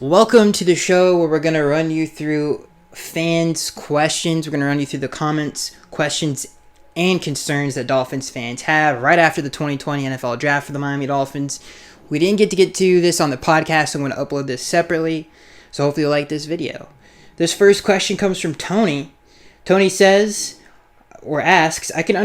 Welcome to the show where we're going to run you through fans' questions. We're going to run you through the comments, questions, and concerns that Dolphins fans have right after the 2020 NFL Draft for the Miami Dolphins. We didn't get to this on the podcast, so I'm going to upload this separately, so hopefully you'll like this video. This first question comes from Tony. Tony says, or asks, I can't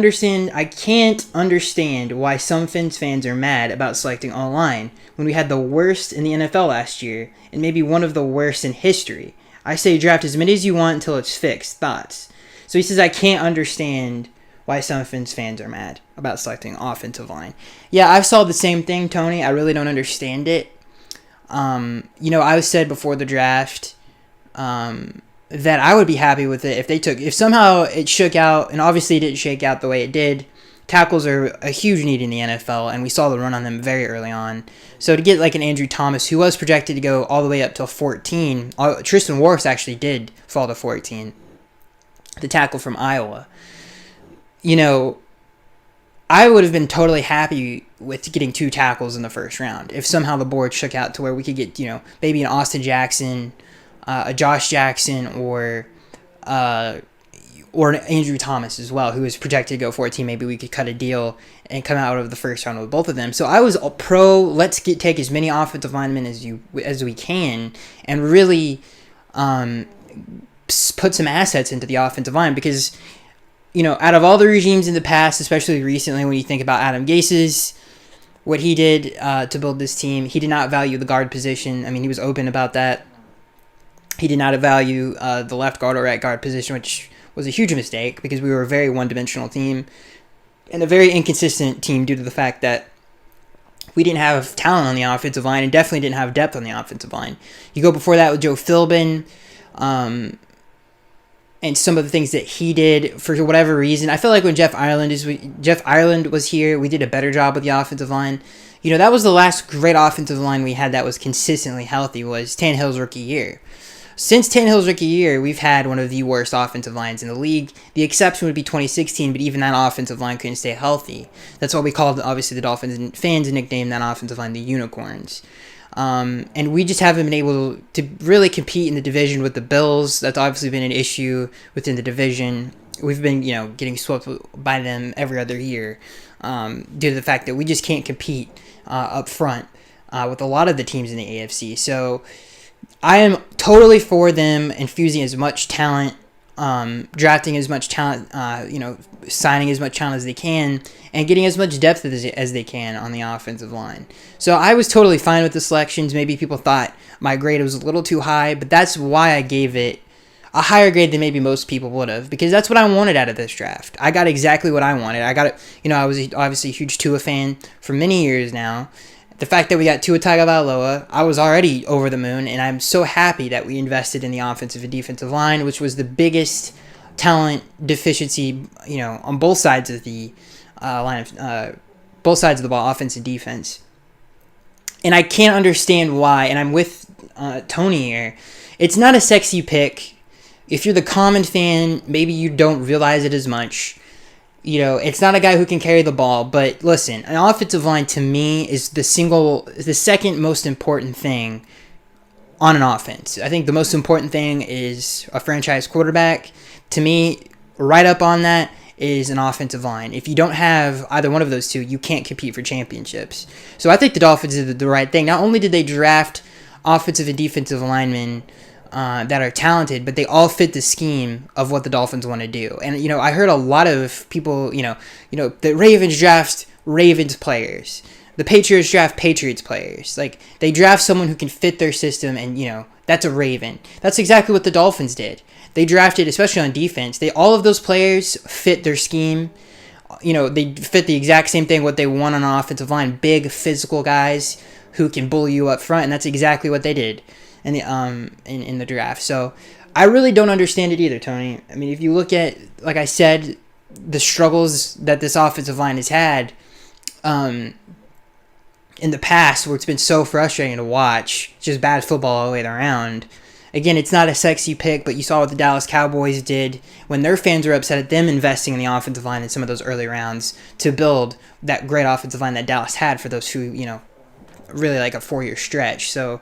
understand why some Fins fans are mad about selecting O-line when we had the worst in the NFL last year and maybe one of the worst in history. I say draft as many as you want until it's fixed. Thoughts? So he says, I can't understand why some Fins fans are mad about selecting offensive line. Yeah, I saw the same thing, Tony. I really don't understand it. I said before the draft, that I would be happy with it if somehow it shook out, and obviously it didn't shake out the way it did. Tackles are a huge need in the NFL, and we saw the run on them very early on. So to get like an Andrew Thomas, who was projected to go all the way up till 14, Tristan Wirfs actually did fall to 14, the tackle from Iowa. I would have been totally happy with getting 2 tackles in the first round if somehow the board shook out to where we could get, maybe an Austin Jackson, a Josh Jackson, or an Andrew Thomas as well, who was projected to go 14. Maybe we could cut a deal and come out of the first round with both of them. So I was pro. Let's take as many offensive linemen as we can, and really put some assets into the offensive line because, out of all the regimes in the past, especially recently, when you think about Adam Gase's, what he did to build this team, he did not value the guard position. I mean, he was open about that. He did not value the left guard or right guard position, which was a huge mistake because we were a very one-dimensional team and a very inconsistent team due to the fact that we didn't have talent on the offensive line and definitely didn't have depth on the offensive line. You go before that with Joe Philbin, and some of the things that he did for whatever reason. I feel like when Jeff Ireland was here, we did a better job with the offensive line. That was the last great offensive line we had that was consistently healthy, was Tannehill's rookie year. Since Tannehill's rookie year, we've had one of the worst offensive lines in the league. The exception would be 2016, but even that offensive line couldn't stay healthy. That's why we called, obviously, the Dolphins fans nicknamed that offensive line the Unicorns. And we just haven't been able to really compete in the division with the Bills. That's obviously been an issue within the division. We've been, getting swept by them every other year due to the fact that we just can't compete up front with a lot of the teams in the AFC. So I am totally for them infusing as much talent, drafting as much talent, signing as much talent as they can, and getting as much depth as they can on the offensive line. So I was totally fine with the selections. Maybe people thought my grade was a little too high, but that's why I gave it a higher grade than maybe most people would have, because that's what I wanted out of this draft. I got exactly what I wanted. I got it. I was obviously a huge Tua fan for many years now. The fact that we got Tua Tagovailoa, I was already over the moon, and I'm so happy that we invested in the offensive and defensive line, which was the biggest talent deficiency, on both sides of the both sides of the ball, offense and defense. And I can't understand why, and I'm with Tony here. It's not a sexy pick. If you're the common fan, maybe you don't realize it as much. It's not a guy who can carry the ball, but listen, an offensive line to me is the second most important thing on an offense. I think the most important thing is a franchise quarterback. To me, right up on that is an offensive line. If you don't have either one of those two, you can't compete for championships. So I think the Dolphins did the right thing. Not only did they draft offensive and defensive linemen that are talented, but they all fit the scheme of what the Dolphins want to do. And, I heard a lot of people, the Ravens draft Ravens players. The Patriots draft Patriots players. Like, they draft someone who can fit their system, and, that's a Raven. That's exactly what the Dolphins did. They drafted, especially on defense, all of those players fit their scheme. They fit the exact same thing, what they want on an offensive line. Big, physical guys who can bully you up front, and that's exactly what they did in the draft. So I really don't understand it either, Tony. I mean, if you look at, like I said, the struggles that this offensive line has had in the past, where it's been so frustrating to watch, just bad football all the way around. Again, it's not a sexy pick, but you saw what the Dallas Cowboys did when their fans were upset at them investing in the offensive line in some of those early rounds to build that great offensive line that Dallas had for those really like a 4-year stretch. So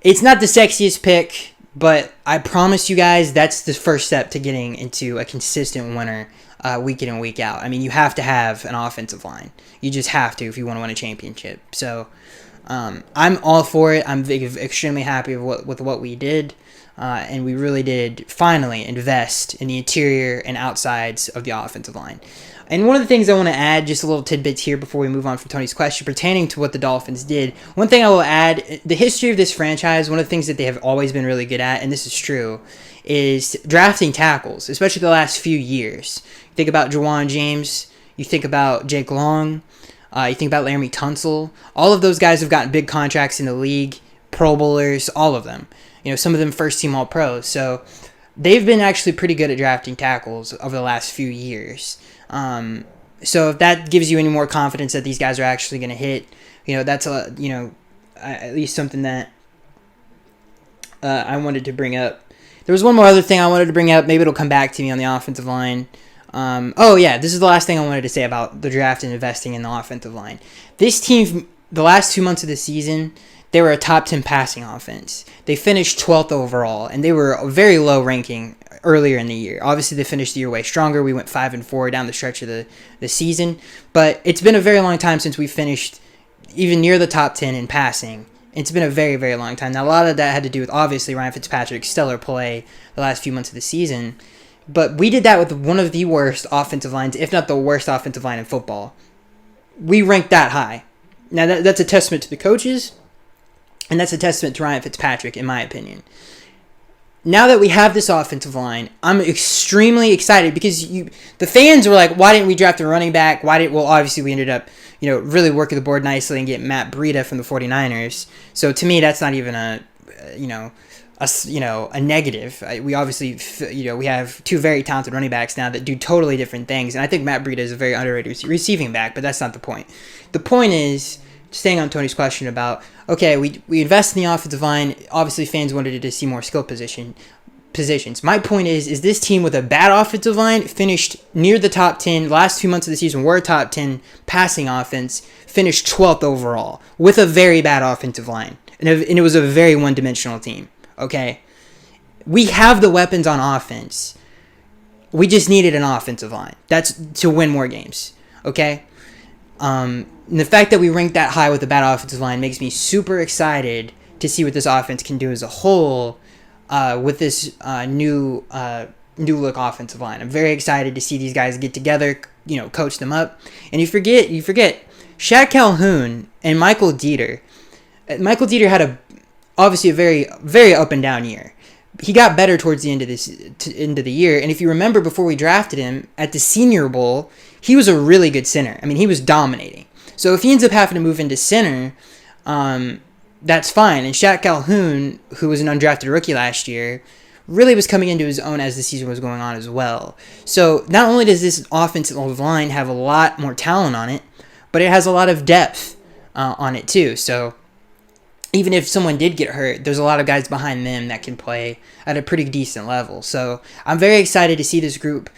It's not the sexiest pick, but I promise you guys that's the first step to getting into a consistent winner week in and week out. I mean, you have to have an offensive line. You just have to if you want to win a championship. So I'm all for it. I'm extremely happy with what we did. And we really did finally invest in the interior and outsides of the offensive line. And one of the things I want to add, just a little tidbits here before we move on from Tony's question pertaining to what the Dolphins did. One thing I will add, the history of this franchise, one of the things that they have always been really good at, and this is true, is drafting tackles, especially the last few years. You think about Jawan James, you think about Jake Long, you think about Laramie Tunsil. All of those guys have gotten big contracts in the league, Pro Bowlers, all of them. Some of them first-team All-Pros. So they've been actually pretty good at drafting tackles over the last few years. So if that gives you any more confidence that these guys are actually going to hit, that's at least something that I wanted to bring up. There was one more other thing I wanted to bring up. Maybe it'll come back to me on the offensive line. This is the last thing I wanted to say about the draft and investing in the offensive line. This team, the last 2 months of the season, they were a top 10 passing offense. They finished 12th overall, and they were a very low ranking earlier in the year. Obviously, they finished the year way stronger. We went 5-4 down the stretch of the season, but it's been a very long time since we finished even near the top 10 in passing. It's been a very, very long time. Now, a lot of that had to do with, obviously, Ryan Fitzpatrick's stellar play the last few months of the season, but we did that with one of the worst offensive lines, if not the worst offensive line in football. We ranked that high. Now, that's a testament to the coaches, and that's a testament to Ryan Fitzpatrick, in my opinion. Now that we have this offensive line, I'm extremely excited because the fans were like, why didn't we draft a running back? Obviously we ended up, really working the board nicely and get Matt Breida from the 49ers. So to me, that's not even a negative. We obviously, we have two very talented running backs now that do totally different things. And I think Matt Breida is a very underrated receiving back, but that's not the point. The point is, staying on Tony's question about, okay, we invest in the offensive line. Obviously, fans wanted to see more skill positions. My point is this team with a bad offensive line finished near the top 10. Last 2 months of the season were a top 10 passing offense, finished 12th overall with a very bad offensive line. And it was a very one-dimensional team, okay? We have the weapons on offense. We just needed an offensive line. That's to win more games, okay? And the fact that we ranked that high with a bad offensive line makes me super excited to see what this offense can do as a whole with this new look offensive line. I'm very excited to see these guys get together, coach them up. And you forget Shaq Calhoun and Michael Dieter. Michael Dieter had obviously a very, very up and down year. He got better towards the end of the year. And if you remember, before we drafted him at the Senior Bowl, he was a really good center. I mean, he was dominating. So if he ends up having to move into center, that's fine. And Shaq Calhoun, who was an undrafted rookie last year, really was coming into his own as the season was going on as well. So not only does this offensive line have a lot more talent on it, but it has a lot of depth on it too. So even if someone did get hurt, there's a lot of guys behind them that can play at a pretty decent level. So I'm very excited to see this group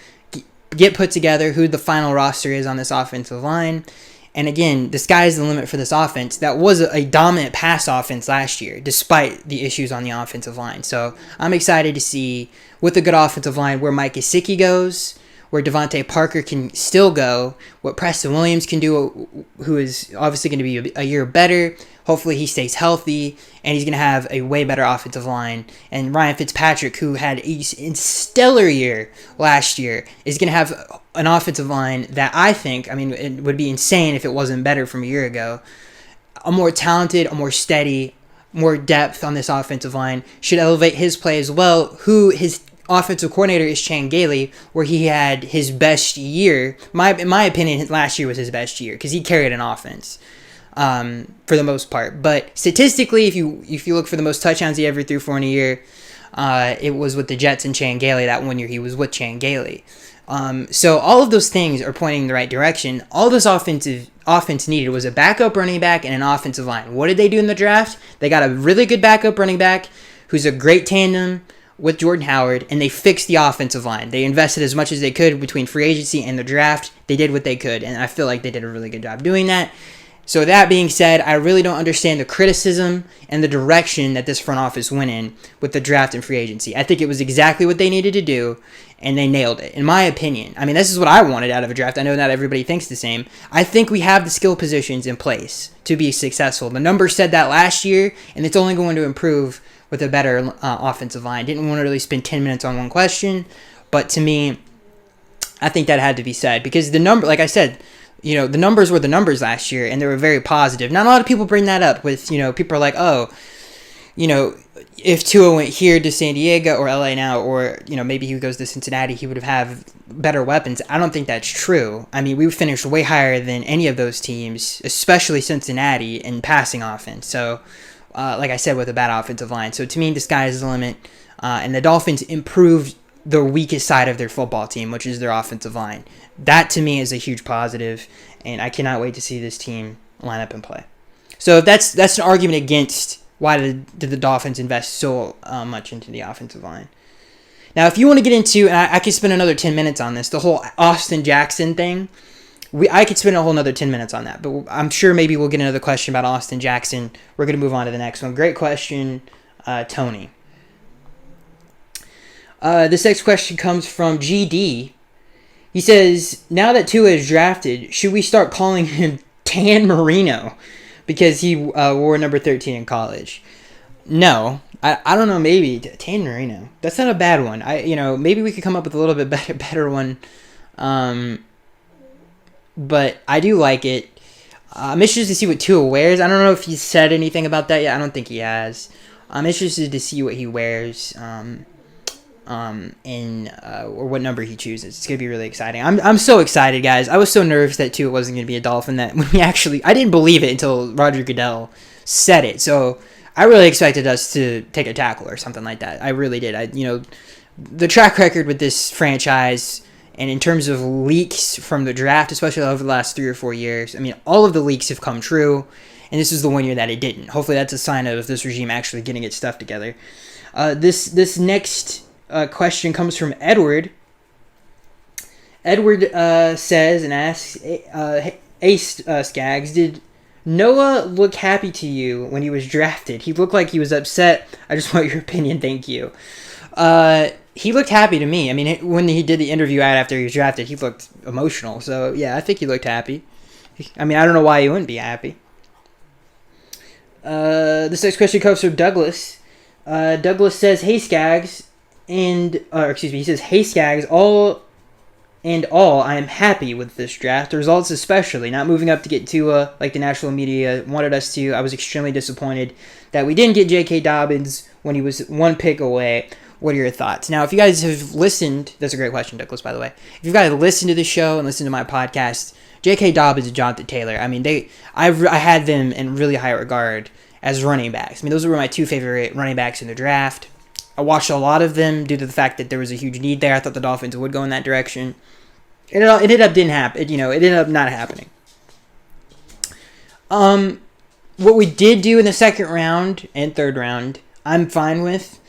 get put together, who the final roster is on this offensive line. And again, the sky's the limit for this offense. That was a dominant pass offense last year, despite the issues on the offensive line. So I'm excited to see, with a good offensive line, where Mike Gesicki goes, where Devontae Parker can still go, what Preston Williams can do, who is obviously going to be a year better. Hopefully he stays healthy, and he's going to have a way better offensive line. And Ryan Fitzpatrick, who had a stellar year last year, is going to have an offensive line that I think, it would be insane if it wasn't better from a year ago. A more talented, a more steady, more depth on this offensive line should elevate his play as well, who his offensive coordinator is Chan Gailey, where he had his best year. In my opinion, last year was his best year because he carried an offense. For the most part, but statistically, if you look for the most touchdowns he ever threw for in a year, it was with the Jets and Chan Gailey. That 1 year he was with Chan Gailey. So all of those things are pointing in the right direction. All this offense needed was a backup running back and an offensive line. What did they do in the draft? They got a really good backup running back who's a great tandem with Jordan Howard, and they fixed the offensive line. They invested as much as they could between free agency and the draft. They did what they could, and I feel like they did a really good job doing that. So that being said, I really don't understand the criticism and the direction that this front office went in with the draft and free agency. I think it was exactly what they needed to do, and they nailed it, in my opinion. I mean, this is what I wanted out of a draft. I know not everybody thinks the same. I think we have the skill positions in place to be successful. The numbers said that last year, and it's only going to improve with a better offensive line. Didn't want to really spend 10 minutes on one question, but to me, I think that had to be said because the number, like I said, the numbers were the numbers last year, and they were very positive. Not a lot of people bring that up with, people are like, oh, if Tua went here to San Diego or LA now, or, maybe he goes to Cincinnati, he would have better weapons. I don't think that's true. I mean, we finished way higher than any of those teams, especially Cincinnati, in passing offense. So, like I said, with a bad offensive line. So, to me, the sky is the limit. And the Dolphins improved the weakest side of their football team, which is their offensive line. That, to me, is a huge positive, and I cannot wait to see this team line up and play. So that's an argument against why did the Dolphins invest so much into the offensive line. Now, if you want to get into, and I could spend another 10 minutes on this, the whole Austin Jackson thing, I could spend a whole another 10 minutes on that, but I'm sure maybe we'll get another question about Austin Jackson. We're going to move on to the next one. Great question, Tony. This next question comes from GD. He says, now that Tua is drafted, should we start calling him Tan Marino because he wore number 13 in college? No. I don't know, maybe. Tan Marino. That's not a bad one. Maybe we could come up with a little bit better one. But I do like it. I'm interested to see what Tua wears. I don't know if he's said anything about that yet. I don't think he has. I'm interested to see what he wears. Or what number he chooses. It's gonna be really exciting. I'm so excited, guys. I was so nervous that Tua wasn't gonna be a Dolphin that when I didn't believe it until Roger Goodell said it. So I really expected us to take a tackle or something like that. I really did. The track record with this franchise, and in terms of leaks from the draft, especially over the last 3 or 4 years, I mean, all of the leaks have come true, and this is the one year that it didn't. Hopefully, that's a sign of this regime actually getting its stuff together. This next question comes from Edward. Edward says and asks, Skaggs, did Noah look happy to you when he was drafted? He looked like he was upset. I just want your opinion. Thank you. He looked happy to me. I mean, when he did the interview right after he was drafted, he looked emotional. So, yeah, I think he looked happy. I mean, I don't know why he wouldn't be happy. This next question comes from Douglas. Douglas says, hey, Skaggs. He says, hey Skaggs, all I am happy with this draft. The results especially, not moving up to get Tua like the national media wanted us to. I was extremely disappointed that we didn't get J.K. Dobbins when he was one pick away. What are your thoughts? Now, if you guys have listened, that's a great question, Douglas, by the way. If you guys listened to the show and listened to my podcast, J.K. Dobbins and Jonathan Taylor, I mean, I had them in really high regard as running backs. I mean, those were my 2 favorite running backs in the draft. I watched a lot of them due to the fact that there was a huge need there. I thought the Dolphins would go in that direction. It ended up didn't happen. It ended up not happening. What we did do in the second round and third round, I'm fine with.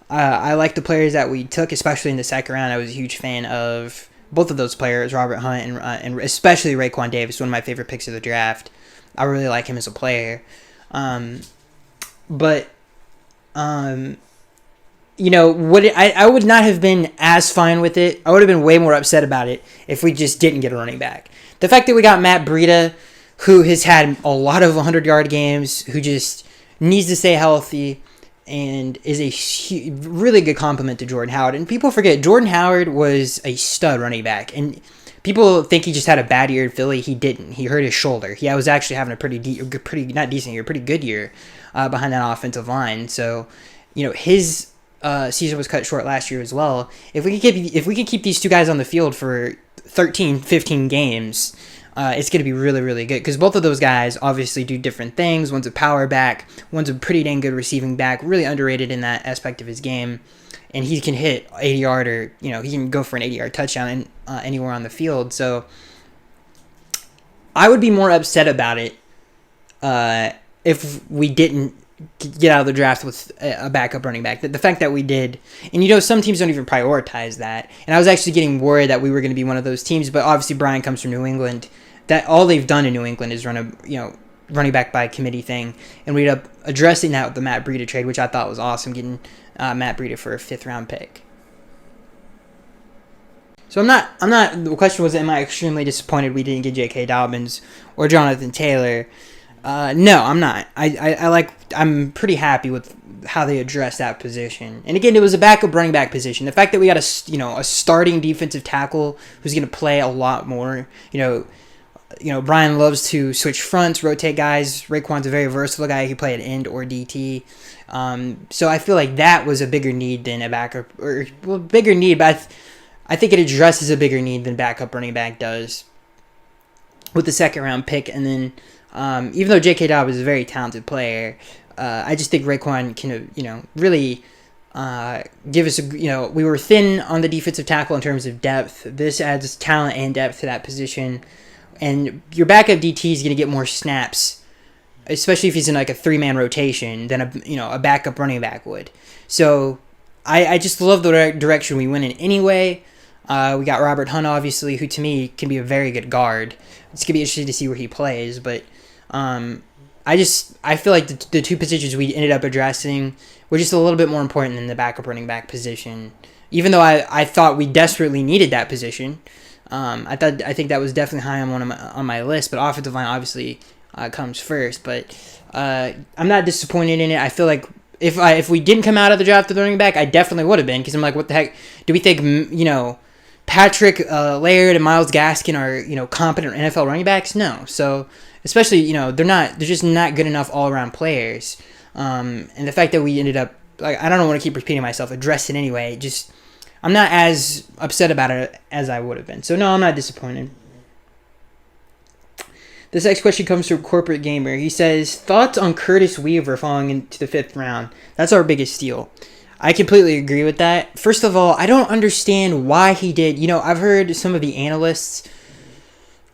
I like the players that we took, especially in the second round. I was a huge fan of both of those players, Robert Hunt and especially Raekwon Davis, one of my favorite picks of the draft. I really like him as a player. I would not have been as fine with it. I would have been way more upset about it if we just didn't get a running back. The fact that we got Matt Breida, who has had a lot of 100-yard games, who just needs to stay healthy, and is a really good compliment to Jordan Howard. And people forget, Jordan Howard was a stud running back. And people think he just had a bad year in Philly. He didn't. He hurt his shoulder. He was actually having a pretty good year behind that offensive line. So, his season was cut short last year as well. If we can keep these two guys on the field for 13, 15 games, it's going to be really, really good because both of those guys obviously do different things. One's a power back. One's a pretty dang good receiving back, really underrated in that aspect of his game. And he can hit 80-yard or, he can go for an 80-yard touchdown anywhere on the field. So I would be more upset about it if we didn't get out of the draft with a backup running back. The fact that we did, and some teams don't even prioritize that. And I was actually getting worried that we were going to be one of those teams, but obviously Brian comes from New England. That all they've done in New England is run running back by committee thing, and we ended up addressing that with the Matt Breida trade, which I thought was awesome, getting Matt Breida for a 5th round pick. So I'm not. The question was, am I extremely disappointed we didn't get J.K. Dobbins or Jonathan Taylor? No, I'm not. I'm pretty happy with how they addressed that position. And again, it was a backup running back position. The fact that we got a starting defensive tackle who's going to play a lot more. Brian loves to switch fronts, rotate guys. Raekwon's a very versatile guy. He can play at end or DT. So I feel like that was a bigger need than a backup, bigger need, but I think it addresses a bigger need than backup running back does with the 2nd round pick. And then even though J.K. Dobbins is a very talented player, I just think Raekwon can, really give us we were thin on the defensive tackle in terms of depth. This adds talent and depth to that position. And your backup DT is going to get more snaps, especially if he's in like a 3-man rotation, than a backup running back would. So I just love the direction we went in anyway. We got Robert Hunt, obviously, who to me can be a very good guard. It's going to be interesting to see where he plays. But I feel like the 2 positions we ended up addressing were just a little bit more important than the backup running back position. Even though I thought we desperately needed that position. I think that was definitely high on my list, but offensive line obviously comes first. But I'm not disappointed in it. I feel like if we didn't come out of the draft with running back, I definitely would have been, because I'm like, what the heck? Do we think Patrick Laird and Myles Gaskin are competent NFL running backs? No. So especially they're just not good enough all around players. And the fact that we ended up, I don't want to keep repeating myself, address it anyway. I'm not as upset about it as I would have been. So, no, I'm not disappointed. This next question comes from Corporate Gamer. He says, thoughts on Curtis Weaver falling into the 5th round? That's our biggest steal. I completely agree with that. First of all, I don't understand why he did. I've heard some of the analysts,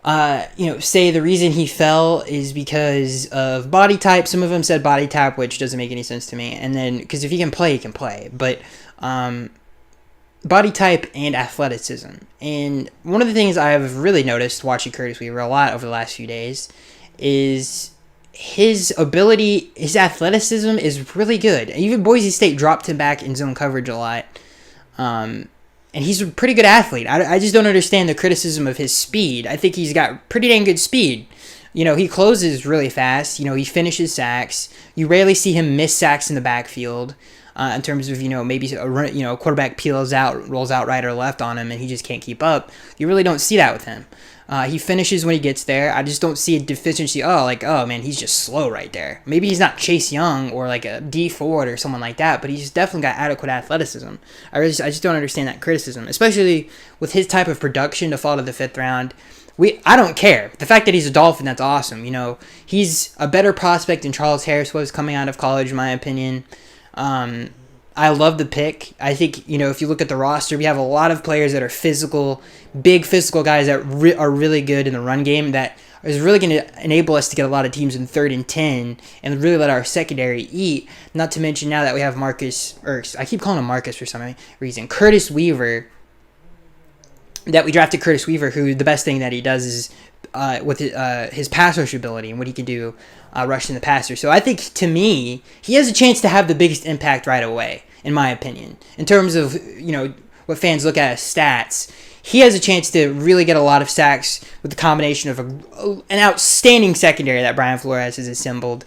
say the reason he fell is because of body type. Some of them said body type, which doesn't make any sense to me. And then, because if he can play, he can play. But, body type and athleticism. And one of the things I've really noticed watching Curtis Weaver a lot over the last few days is his ability, his athleticism is really good. Even Boise State dropped him back in zone coverage a lot. And he's a pretty good athlete. I just don't understand the criticism of his speed. I think he's got pretty dang good speed. He closes really fast. He finishes sacks. You rarely see him miss sacks in the backfield. In terms of, maybe a quarterback rolls out right or left on him and he just can't keep up. You really don't see that with him. He finishes when he gets there. I just don't see a deficiency. Oh man, he's just slow right there. Maybe he's not Chase Young or like a D Ford or someone like that, but he's definitely got adequate athleticism. I just don't understand that criticism, especially with his type of production to fall to the 5th round. I don't care. The fact that he's a Dolphin, that's awesome. He's a better prospect than Charles Harris was coming out of college, in my opinion. I love the pick. I think, if you look at the roster, we have a lot of players that are physical, big physical guys that are really good in the run game that is really going to enable us to get a lot of teams in 3rd and 10 and really let our secondary eat. Not to mention now that we have I keep calling him Marcus for some reason, Curtis Weaver, that we drafted Curtis Weaver, who the best thing that he does is with his pass rush ability and what he can do rushing the passer. So I think, to me, he has a chance to have the biggest impact right away, in my opinion. In terms of, what fans look at as stats, he has a chance to really get a lot of sacks with the combination of an outstanding secondary that Brian Flores has assembled,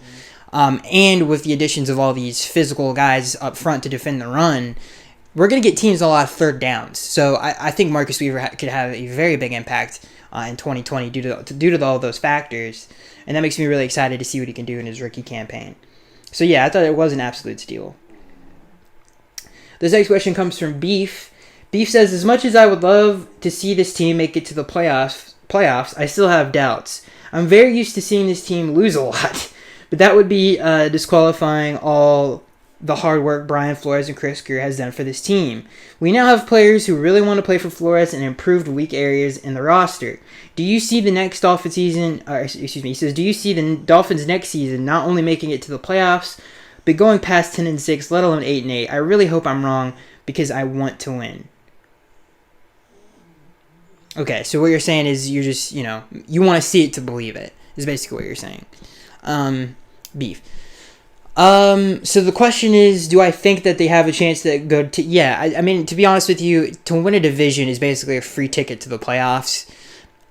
and with the additions of all these physical guys up front to defend the run. We're going to get teams a lot of 3rd downs. So I think Marcus Weaver could have a very big impact in 2020 due to all those factors. And that makes me really excited to see what he can do in his rookie campaign. So yeah, I thought it was an absolute steal. This next question comes from Beef. Beef says, as much as I would love to see this team make it to the playoffs, I still have doubts. I'm very used to seeing this team lose a lot. But that would be disqualifying all the hard work Brian Flores and Chris Grier has done for this team. We now have players who really want to play for Flores and improved weak areas in the roster. Do you see the next Dolphins season, he says, do you see the Dolphins next season not only making it to the playoffs, but going past 10-6, let alone 8-8? I really hope I'm wrong because I want to win. Okay, so what you're saying is you're just, you want to see it to believe it, is basically what you're saying. Beef. So the question is, do I think that they have a chance to go to... Yeah, I mean, to be honest with you, to win a division is basically a free ticket to the playoffs.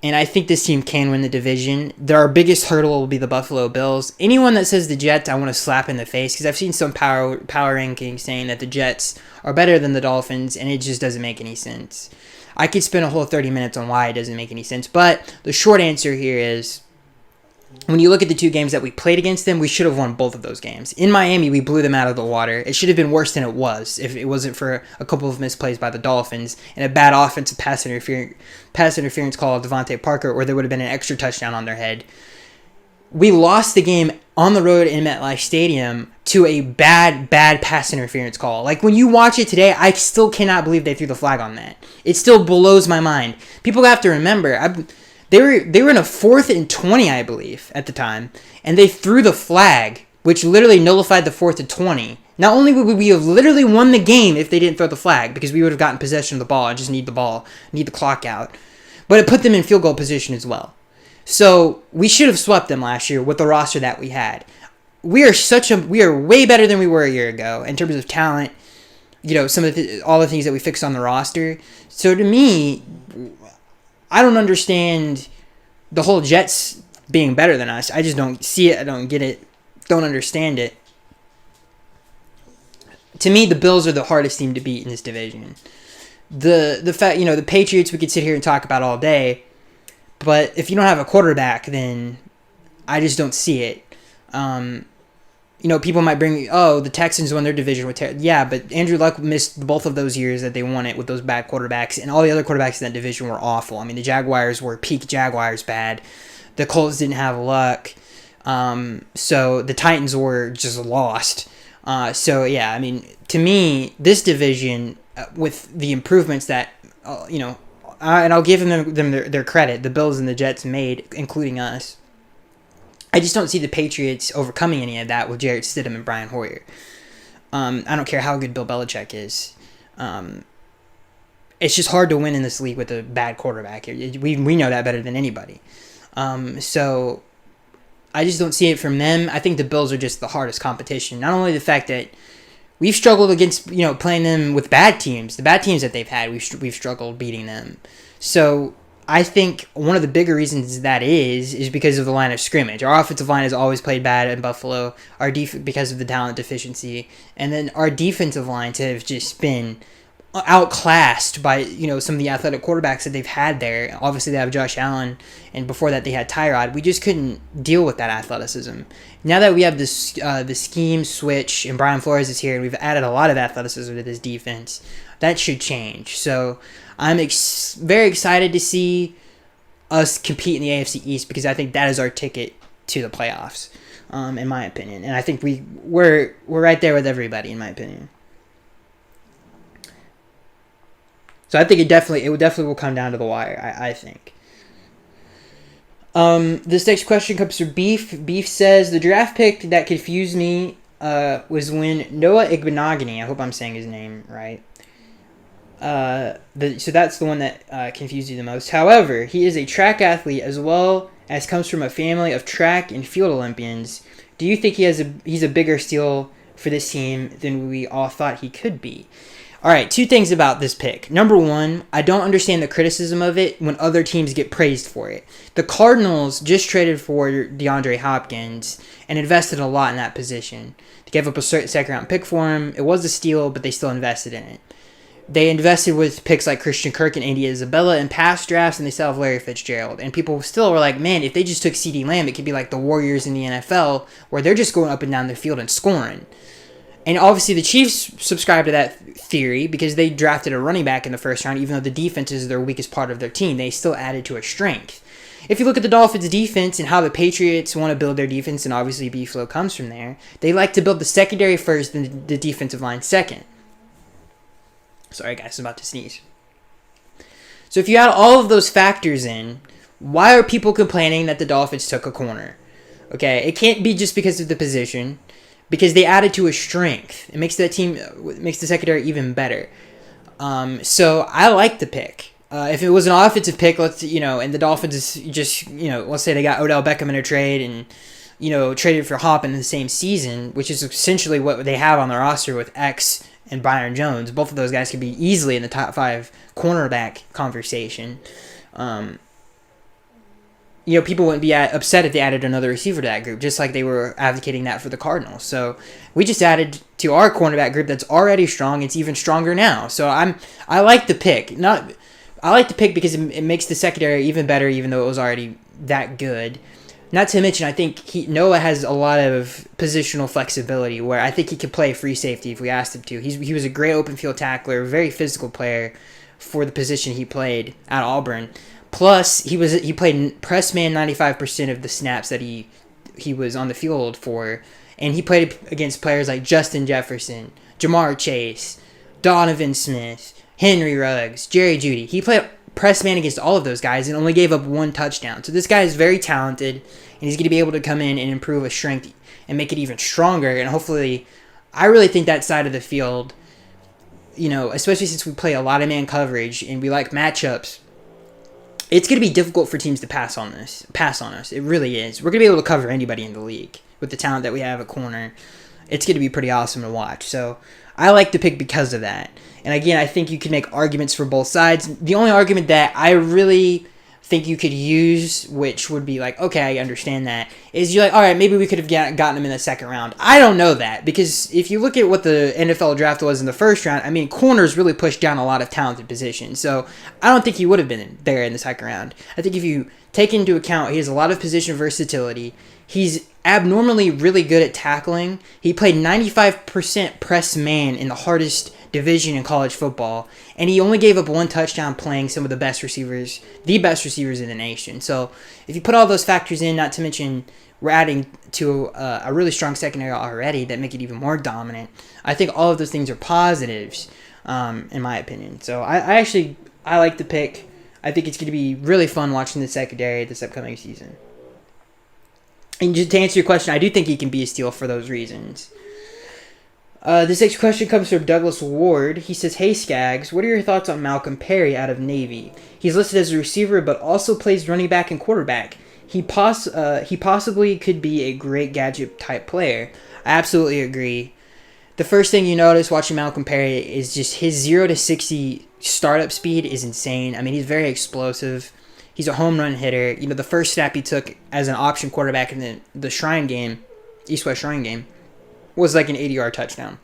And I think this team can win the division. Our biggest hurdle will be the Buffalo Bills. Anyone that says the Jets, I want to slap in the face, because I've seen some power rankings saying that the Jets are better than the Dolphins, and it just doesn't make any sense. I could spend a whole 30 minutes on why it doesn't make any sense, but the short answer here is, when you look at the two games that we played against them, we should have won both of those games. In Miami, we blew them out of the water. It should have been worse than it was if it wasn't for a couple of misplays by the Dolphins and a bad offensive pass interference call of Devontae Parker, or there would have been an extra touchdown on their head. We lost the game on the road in MetLife Stadium to a bad pass interference call. Like, when you watch it today, I still cannot believe they threw the flag on that. It still blows my mind. People have to remember, They were in a 4th and 20, I believe, at the time, and they threw the flag, which literally nullified the 4th and 20. Not only would we have literally won the game if they didn't throw the flag, because we would have gotten possession of the ball and just need the clock out, but it put them in field goal position as well. So we should have swept them last year with the roster that we had. We are way better than we were a year ago in terms of talent. You know, all the things that we fixed on the roster. So to me, I don't understand the whole Jets being better than us. I just don't see it. I don't get it. Don't understand it. To me, the Bills are the hardest team to beat in this division. The fact, the Patriots we could sit here and talk about all day, but if you don't have a quarterback, then I just don't see it. People might bring, the Texans won their division with yeah, but Andrew Luck missed both of those years that they won it with those bad quarterbacks, and all the other quarterbacks in that division were awful. I mean, the Jaguars were peak Jaguars bad. The Colts didn't have luck. So the Titans were just lost. Yeah, I mean, to me, this division, with the improvements that, and I'll give them their credit, the Bills and the Jets made, including us, I just don't see the Patriots overcoming any of that with Jarrett Stidham and Brian Hoyer. I don't care how good Bill Belichick is. It's just hard to win in this league with a bad quarterback. We know that better than anybody. So I just don't see it from them. I think the Bills are just the hardest competition. Not only the fact that we've struggled against, playing them with bad teams. The bad teams that they've had, we've struggled beating them. So I think one of the bigger reasons that is because of the line of scrimmage. Our offensive line has always played bad in Buffalo, because of the talent deficiency, and then our defensive lines have just been outclassed by some of the athletic quarterbacks that they've had there. Obviously, they have Josh Allen, and before that, they had Tyrod. We just couldn't deal with that athleticism. Now that we have this the scheme switch, and Brian Flores is here, and we've added a lot of athleticism to this defense, that should change. So I'm very excited to see us compete in the AFC East, because I think that is our ticket to the playoffs, in my opinion. And I think we're right there with everybody, in my opinion. So I think it definitely will come down to the wire, I think. This next question comes from Beef. Beef says, the draft pick that confused me was when Noah Igbinoghene, I hope I'm saying his name right. So that's the one that confused you the most. However, he is a track athlete as well as comes from a family of track and field Olympians. Do you think he's a bigger steal for this team than we all thought he could be? All right, two things about this pick. Number one, I don't understand the criticism of it when other teams get praised for it. The Cardinals just traded for DeAndre Hopkins and invested a lot in that position. They gave up a second-round pick for him. It was a steal, but they still invested in it. They invested with picks like Christian Kirk and Andy Isabella in past drafts, and they still have Larry Fitzgerald. And people still were like, man, if they just took CeeDee Lamb, it could be like the Warriors in the NFL, where they're just going up and down the field and scoring. And obviously the Chiefs subscribe to that theory because they drafted a running back in the first round, even though the defense is their weakest part of their team. They still added to a strength. If you look at the Dolphins' defense and how the Patriots want to build their defense, and obviously B-Flow comes from there, they like to build the secondary first and the defensive line second. Sorry, guys, I'm about to sneeze. So if you add all of those factors in, why are people complaining that the Dolphins took a corner? Okay, it can't be just because of the position, because they added to a strength. It makes makes the secondary even better. So I like the pick. If it was an offensive pick, and the Dolphins just, let's say they got Odell Beckham in a trade, and traded for Hop in the same season, which is essentially what they have on their roster with X and Byron Jones. Both of those guys could be easily in the top 5 cornerback conversation. People wouldn't be upset if they added another receiver to that group, just like they were advocating that for the Cardinals. So we just added to our cornerback group that's already strong. It's even stronger now. So I like the pick. I like the pick because it makes the secondary even better, even though it was already that good. Not to mention, I think Noah has a lot of positional flexibility where I think he could play free safety if we asked him to. He was a great open field tackler, very physical player for the position he played at Auburn. Plus, he played press man 95% of the snaps that he was on the field for, and he played against players like Justin Jefferson, Jamar Chase, Donovan Smith, Henry Ruggs, Jerry Jeudy. He played press man against all of those guys and only gave up 1 touchdown. So this guy is very talented, and he's going to be able to come in and improve his strength and make it even stronger. And hopefully, I really think that side of the field, especially since we play a lot of man coverage and we like matchups, it's going to be difficult for teams to pass on us. It really is. We're going to be able to cover anybody in the league with the talent that we have at corner. It's going to be pretty awesome to watch. So I like the pick because of that. And again, I think you can make arguments for both sides. The only argument that I really think you could use, which would be like, okay, I understand that, is you're like, all right, maybe we could have gotten him in the second round. I don't know that, because if you look at what the NFL draft was in the first round, corners really pushed down a lot of talented positions. So I don't think he would have been there in the second round. I think if you take into account he has a lot of position versatility, he's abnormally really good at tackling. He played 95% press man in the hardest division in college football, and he only gave up 1 touchdown playing some of the best receivers in the nation. So if you put all those factors in, not to mention we're adding to a really strong secondary already that make it even more dominant, I think all of those things are positives, in my opinion. So I like the pick. I think it's going to be really fun watching the secondary this upcoming season. And just to answer your question, I do think he can be a steal for those reasons. This next question comes from Douglas Ward. He says, "Hey Skaggs, what are your thoughts on Malcolm Perry out of Navy? He's listed as a receiver, but also plays running back and quarterback. He possibly could be a great gadget type player." I absolutely agree. The first thing you notice watching Malcolm Perry is just his 0 to 60 startup speed is insane. He's very explosive. He's a home run hitter. The first snap he took as an option quarterback in the Shrine game, East-West Shrine game, was like an 80-yard touchdown.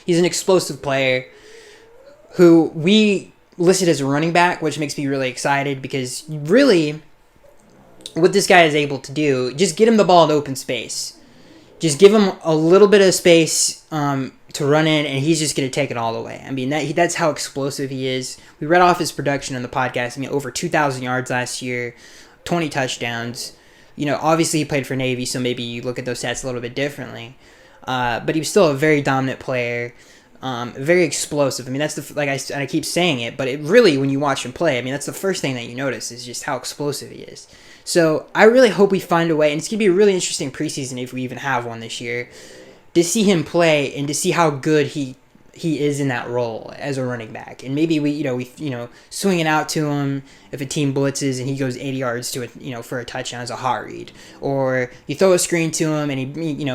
He's an explosive player who we listed as a running back, which makes me really excited because really what this guy is able to do, just get him the ball in open space. Just give him a little bit of space to run in, and he's just going to take it all the way. That's how explosive he is. We read off his production on the podcast. Over 2,000 yards last year, 20 touchdowns. Obviously he played for Navy, so maybe you look at those stats a little bit differently. But he was still a very dominant player, very explosive. That's I keep saying it, but it really, when you watch him play, that's the first thing that you notice is just how explosive he is. So I really hope we find a way, and it's going to be a really interesting preseason if we even have one this year, to see him play and to see how good he is in that role as a running back. And maybe we swing it out to him if a team blitzes and he goes 80 yards to it, for a touchdown as a hot read. Or you throw a screen to him and he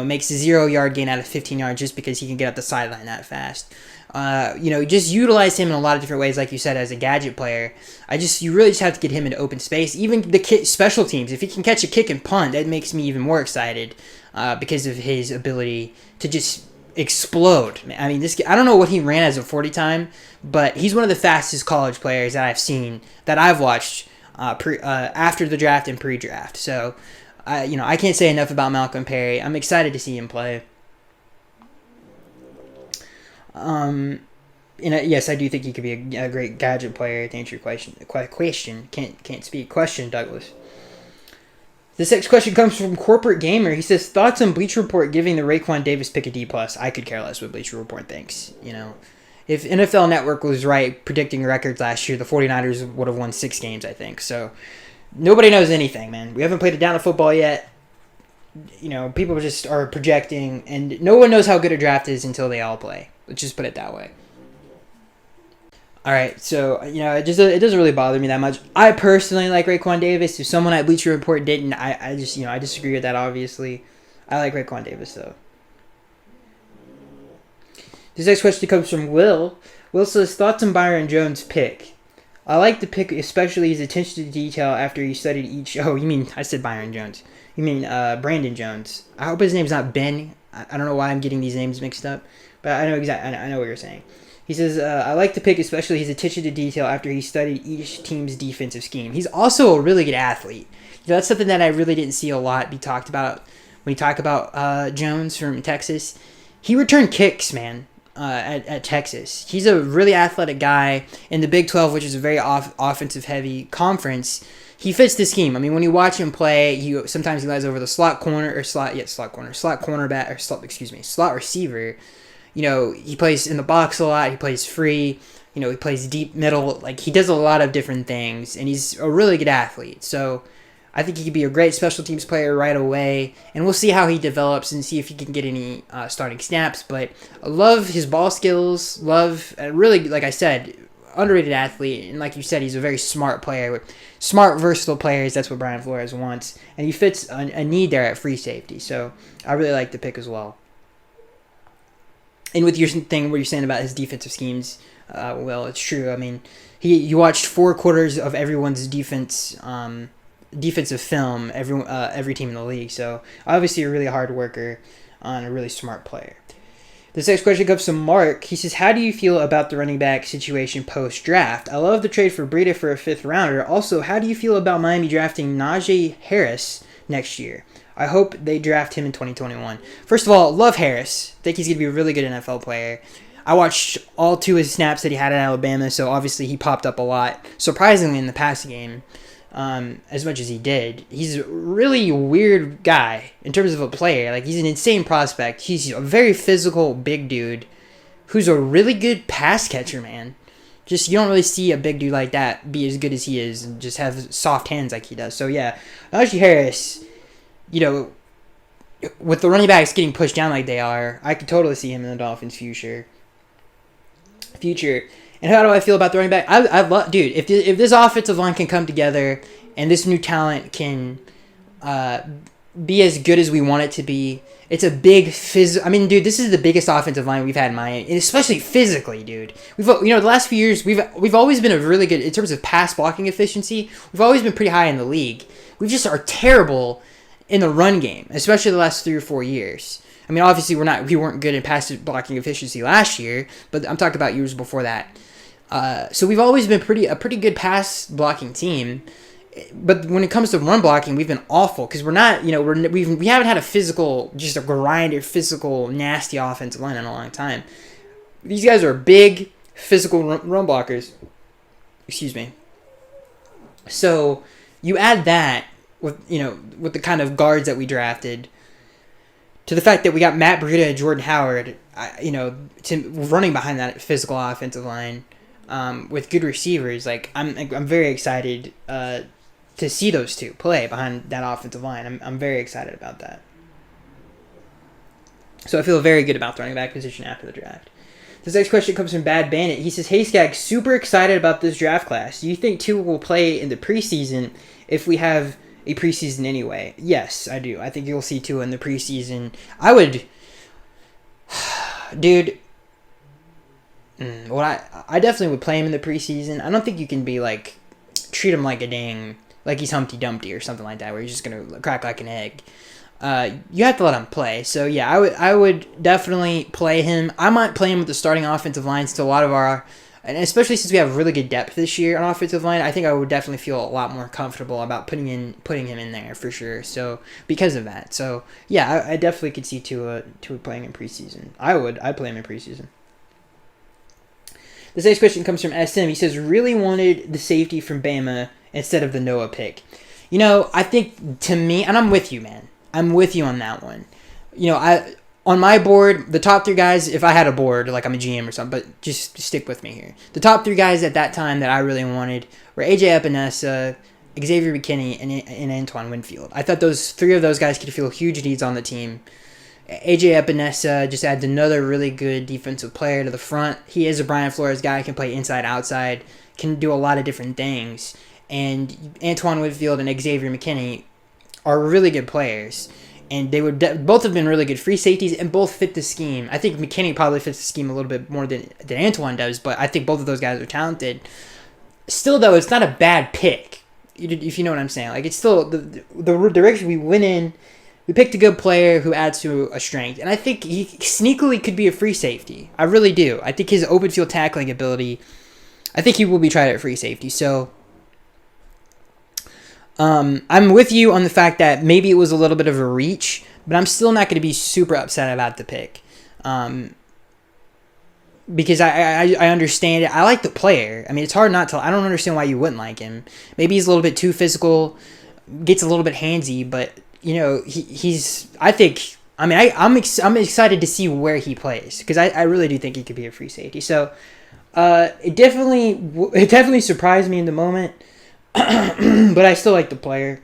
makes a 0-yard gain out of 15 yards just because he can get up the sideline that fast. Just utilize him in a lot of different ways, like you said, as a gadget player. You really just have to get him into open space. Even the special teams, if he can catch a kick and punt, that makes me even more excited because of his ability to just explode. This guy, I don't know what he ran as a 40 time, but he's one of the fastest college players that I've seen, that I've watched after the draft and pre-draft. So, I can't say enough about Malcolm Perry. I'm excited to see him play. Yes, I do think he could be a great gadget player. To answer your question, can't speak. Question, Douglas. This next question comes from Corporate Gamer. He says, "Thoughts on Bleacher Report giving the Raekwon Davis pick a D+." I could care less what Bleacher Report thinks. If NFL Network was right predicting records last year, the 49ers would have won 6 games, I think. So nobody knows anything, man. We haven't played a down of football yet. People just are projecting, and no one knows how good a draft is until they all play. Let's just put it that way. All right, so it doesn't really bother me that much. I personally like Raekwon Davis. If someone at Bleacher Report didn't, I just I disagree with that. Obviously, I like Raekwon Davis though. This next question comes from Will. Will says thoughts on Byron Jones' pick. I like the pick, especially his attention to detail after he studied each. Oh, you mean I said Byron Jones? You mean Brandon Jones? I hope his name's not Ben. I don't know why I'm getting these names mixed up, but I know exactly. I know what you're saying. He says, I like the pick, especially his attention to detail after he studied each team's defensive scheme. He's also a really good athlete. That's something that I really didn't see a lot be talked about when you talk about Jones from Texas. He returned kicks, man, at Texas. He's a really athletic guy in the Big 12, which is a very offensive-heavy conference. He fits the scheme. I mean, when you watch him play, sometimes he lies over the slot cornerback, slot receiver. He plays in the box a lot. He plays free. He plays deep middle. Like, he does a lot of different things, and he's a really good athlete. So I think he could be a great special teams player right away, and we'll see how he develops and see if he can get any starting snaps. But I love his ball skills. Really, like I said, underrated athlete. And like you said, he's a very smart player. Smart, versatile players, that's what Brian Flores wants. And he fits a need there at free safety. So I really like the pick as well. And with your thing, what you're saying about his defensive schemes, well, it's true. I mean, you watched 4 quarters of everyone's defensive film, every team in the league. So obviously, a really hard worker, and a really smart player. This next question comes from Mark. He says, "How do you feel about the running back situation post draft? I love the trade for Breida for a 5th rounder. Also, how do you feel about Miami drafting Najee Harris next year? I hope they draft him in 2021. First of all, love Harris. Think he's going to be a really good NFL player. I watched all 2 of his snaps that he had at Alabama, so obviously he popped up a lot, surprisingly, in the passing game, as much as he did. He's a really weird guy in terms of a player. Like, he's an insane prospect. He's a very physical, big dude who's a really good pass catcher, man. Just, you don't really see a big dude like that be as good as he is and just have soft hands like he does. So, yeah, Najee Harris, with the running backs getting pushed down like they are, I could totally see him in the Dolphins' future. And how do I feel about the running back? I love, dude. If this offensive line can come together and this new talent can be as good as we want it to be, it's a big I mean, dude, this is the biggest offensive line we've had in Miami, and especially physically, dude. The last few years we've always been a really good in terms of pass blocking efficiency. We've always been pretty high in the league. We just are terrible in the run game, especially the last 3 or 4 years. I mean, obviously we weren't good in pass blocking efficiency last year, but I'm talking about years before that. So we've always been a pretty good pass blocking team, but when it comes to run blocking, we've been awful because we're not, we haven't had just a grinded, physical, nasty offensive line in a long time. These guys are big, physical run blockers. Excuse me. So you add that with the kind of guards that we drafted, to the fact that we got Matt Breida and Jordan Howard, running behind that physical offensive line, with good receivers. Like, I'm very excited to see those 2 play behind that offensive line. I'm very excited about that. So I feel very good about the running back position after the draft. This next question comes from Bad Bandit. He says, "Hey Skag, super excited about this draft class. Do you think Tua will play in the preseason if we have a preseason anyway?" Yes, I do. I think you'll see Tua in the preseason. I would, dude. I definitely would play him in the preseason. I don't think you can be treat him like he's Humpty Dumpty or something like that, where he's just gonna crack like an egg. You have to let him play. So yeah, I would definitely play him. I might play him with the starting offensive lines to a lot of our. And especially since we have really good depth this year on offensive line, I think I would definitely feel a lot more comfortable about putting him in there for sure. So because of that, so yeah, I definitely could see Tua playing in preseason. I'd play him in preseason. This next question comes from SM. He says, "Really wanted the safety from Bama instead of the Noah pick." I think, to me, and I'm with you, man. I'm with you on that one. On my board, the top 3 guys, if I had a board, like I'm a GM or something, but just stick with me here. The top 3 guys at that time that I really wanted were AJ Epinesa, Xavier McKinney, and Antoine Winfield. I thought 3 of those guys could fill huge needs on the team. AJ Epinesa just adds another really good defensive player to the front. He is a Brian Flores guy, can play inside, outside, can do a lot of different things. And Antoine Whitfield and Xavier McKinney are really good players. And they would both have been really good free safeties and both fit the scheme. I think McKinney probably fits the scheme a little bit more than Antoine does, but I think both of those guys are talented. Still, though, it's not a bad pick, if you know what I'm saying. Like, it's still the direction we went in. We picked a good player who adds to a strength. And I think he sneakily could be a free safety. I really do. I think his open field tackling ability, I think he will be tried at free safety. So I'm with you on the fact that maybe it was a little bit of a reach, but I'm still not going to be super upset about the pick. Because I understand it. I like the player. I mean, it's hard not to. I don't understand why you wouldn't like him. Maybe he's a little bit too physical, gets a little bit handsy, but he's. I think. I mean, I'm excited to see where he plays because I really do think he could be a free safety. So, it definitely surprised me in the moment. But I still like the player.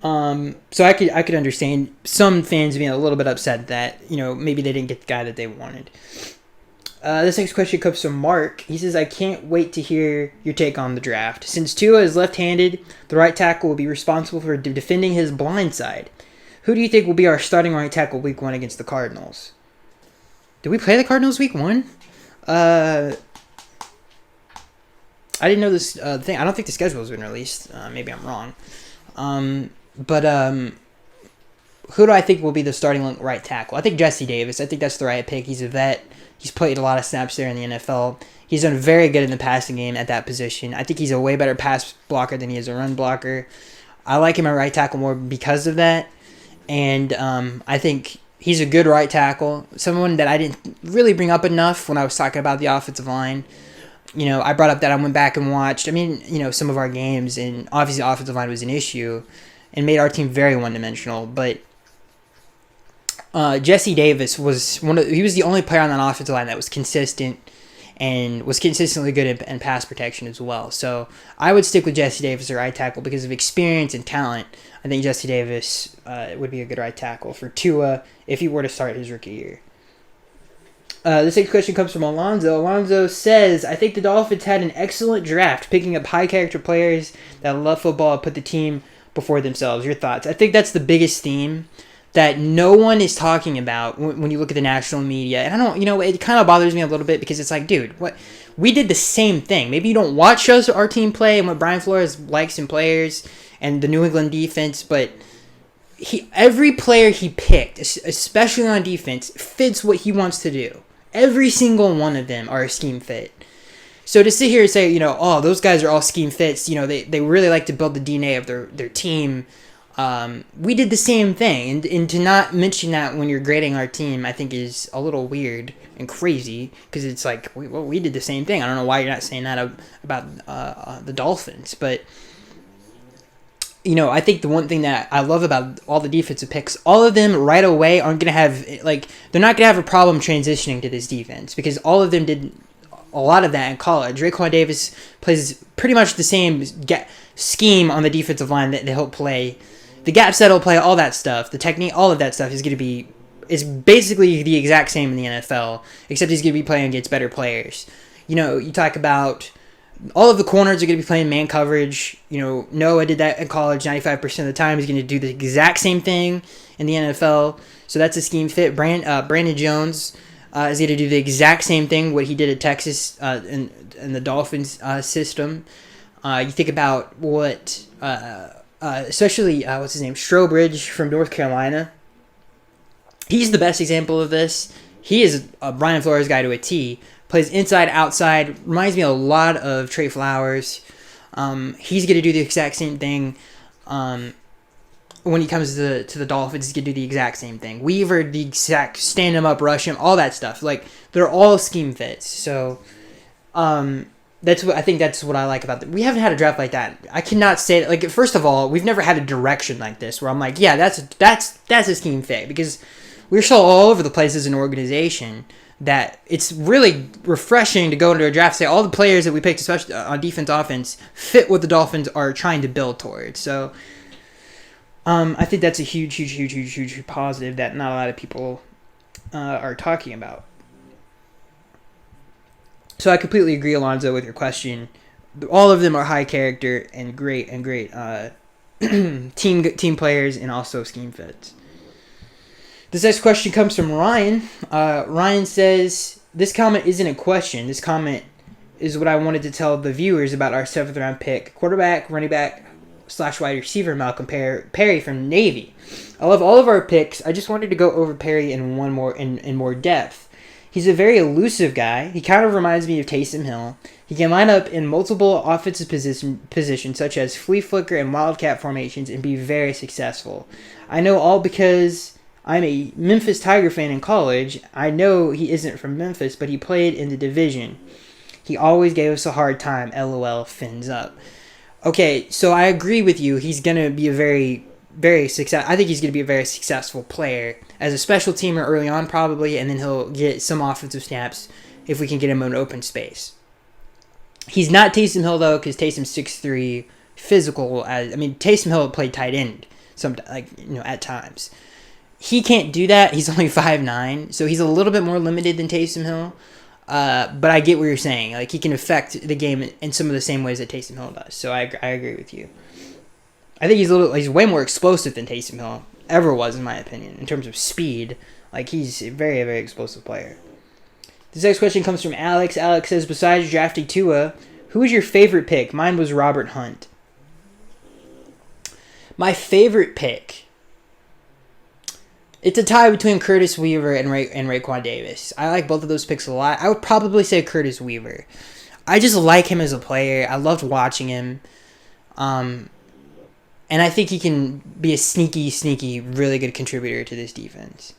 So I could understand some fans being a little bit upset that, maybe they didn't get the guy that they wanted. This next question comes from Mark. He says, I can't wait to hear your take on the draft. Since Tua is left-handed, the right tackle will be responsible for defending his blind side. Who do you think will be our starting right tackle week 1 against the Cardinals? Did we play the Cardinals week 1? I didn't know this thing. I don't think the schedule has been released. Maybe I'm wrong. But who do I think will be the starting right tackle? I think Jesse Davis. I think that's the right pick. He's a vet. He's played a lot of snaps there in the NFL. He's done very good in the passing game at that position. I think he's a way better pass blocker than he is a run blocker. I like him at right tackle more because of that. And I think he's a good right tackle. Someone that I didn't really bring up enough when I was talking about the offensive line. I brought up that I went back and watched, some of our games, and obviously the offensive line was an issue and made our team very one-dimensional. But Jesse Davis was he was the only player on that offensive line that was consistent and was consistently good in pass protection as well. So I would stick with Jesse Davis at right tackle because of experience and talent. I think Jesse Davis would be a good right tackle for Tua if he were to start his rookie year. This next question comes from Alonzo. Alonzo says, I think the Dolphins had an excellent draft, picking up high-character players that love football and put the team before themselves. Your thoughts? I think that's the biggest theme that no one is talking about when you look at the national media. And I don't, it kind of bothers me a little bit because it's like, dude, what? We did the same thing. Maybe you don't watch our team play and what Brian Flores likes in players and the New England defense, but every player he picked, especially on defense, fits what he wants to do. Every single one of them are a scheme fit. So to sit here and say, those guys are all scheme fits, they really like to build the DNA of their team. We did the same thing. And to not mention that when you're grading our team, I think is a little weird and crazy because it's like, we did the same thing. I don't know why you're not saying that about the Dolphins. But, I think the one thing that I love about all the defensive picks, all of them right away aren't going to have, they're not going to have a problem transitioning to this defense because all of them did a lot of that in college. Raekwon Davis plays pretty much the same scheme on the defensive line that he'll play. The gaps that he'll play, all that stuff, the technique, all of that stuff is basically the exact same in the NFL, except he's going to be playing against better players. You talk about all of the corners are going to be playing man coverage. Noah did that in college 95% of the time. He's going to do the exact same thing in the NFL. So that's a scheme fit. Brandon Jones is going to do the exact same thing, what he did at Texas in the Dolphins system. You think about what, especially, what's his name, Strobridge from North Carolina. He's the best example of this. He is a Brian Flores guy to a T. Plays inside, outside. Reminds me a lot of Trey Flowers. He's going to do the exact same thing. When he comes to the Dolphins, he's going to do the exact same thing. Weaver, the exact stand him up, rush him, all that stuff. They're all scheme fits. So, that's what I like about it. We haven't had a draft like that. I cannot say that. First of all, we've never had a direction like this where I'm like, yeah, that's a scheme fit because we're so all over the place as an organization that it's really refreshing to go into a draft and say all the players that we picked, especially on defense, offense, fit what the Dolphins are trying to build towards. So, I think that's a huge positive that not a lot of people are talking about. So I completely agree, Alonzo, with your question. All of them are high character and great team players and also scheme fits. This next question comes from Ryan. Ryan says, this comment isn't a question. This comment is what I wanted to tell the viewers about our 7th round pick, quarterback, running back, / wide receiver Malcolm Perry from Navy. I love all of our picks. I just wanted to go over Perry in more depth. He's a very elusive guy. He kind of reminds me of Taysom Hill. He can line up in multiple offensive positions such as flea flicker and wildcat formations and be very successful. I know all because I'm a Memphis Tiger fan in college. I know he isn't from Memphis, but he played in the division. He always gave us a hard time. LOL, fins up. Okay, so I agree with you. He's going to be a very I think he's going to be a very successful player as a special teamer early on probably, and then he'll get some offensive snaps if we can get him in open space. He's not Taysom Hill though, because Taysom's 6'3", physical. Taysom Hill played tight end at times. He can't do that. He's only 5'9", so he's a little bit more limited than Taysom Hill. But I get what you're saying. Like, he can affect the game in some of the same ways that Taysom Hill does. So I agree with you. I think he's way more explosive than Taysom Hill ever was, in my opinion, in terms of speed. Like, he's a very, very explosive player. This next question comes from Alex. Alex says, besides drafting Tua, who is your favorite pick? Mine was Robert Hunt. My favorite pick, it's a tie between Curtis Weaver and Raekwon Davis. I like both of those picks a lot. I would probably say Curtis Weaver. I just like him as a player. I loved watching him. And I think he can be a sneaky, really good contributor to this defense.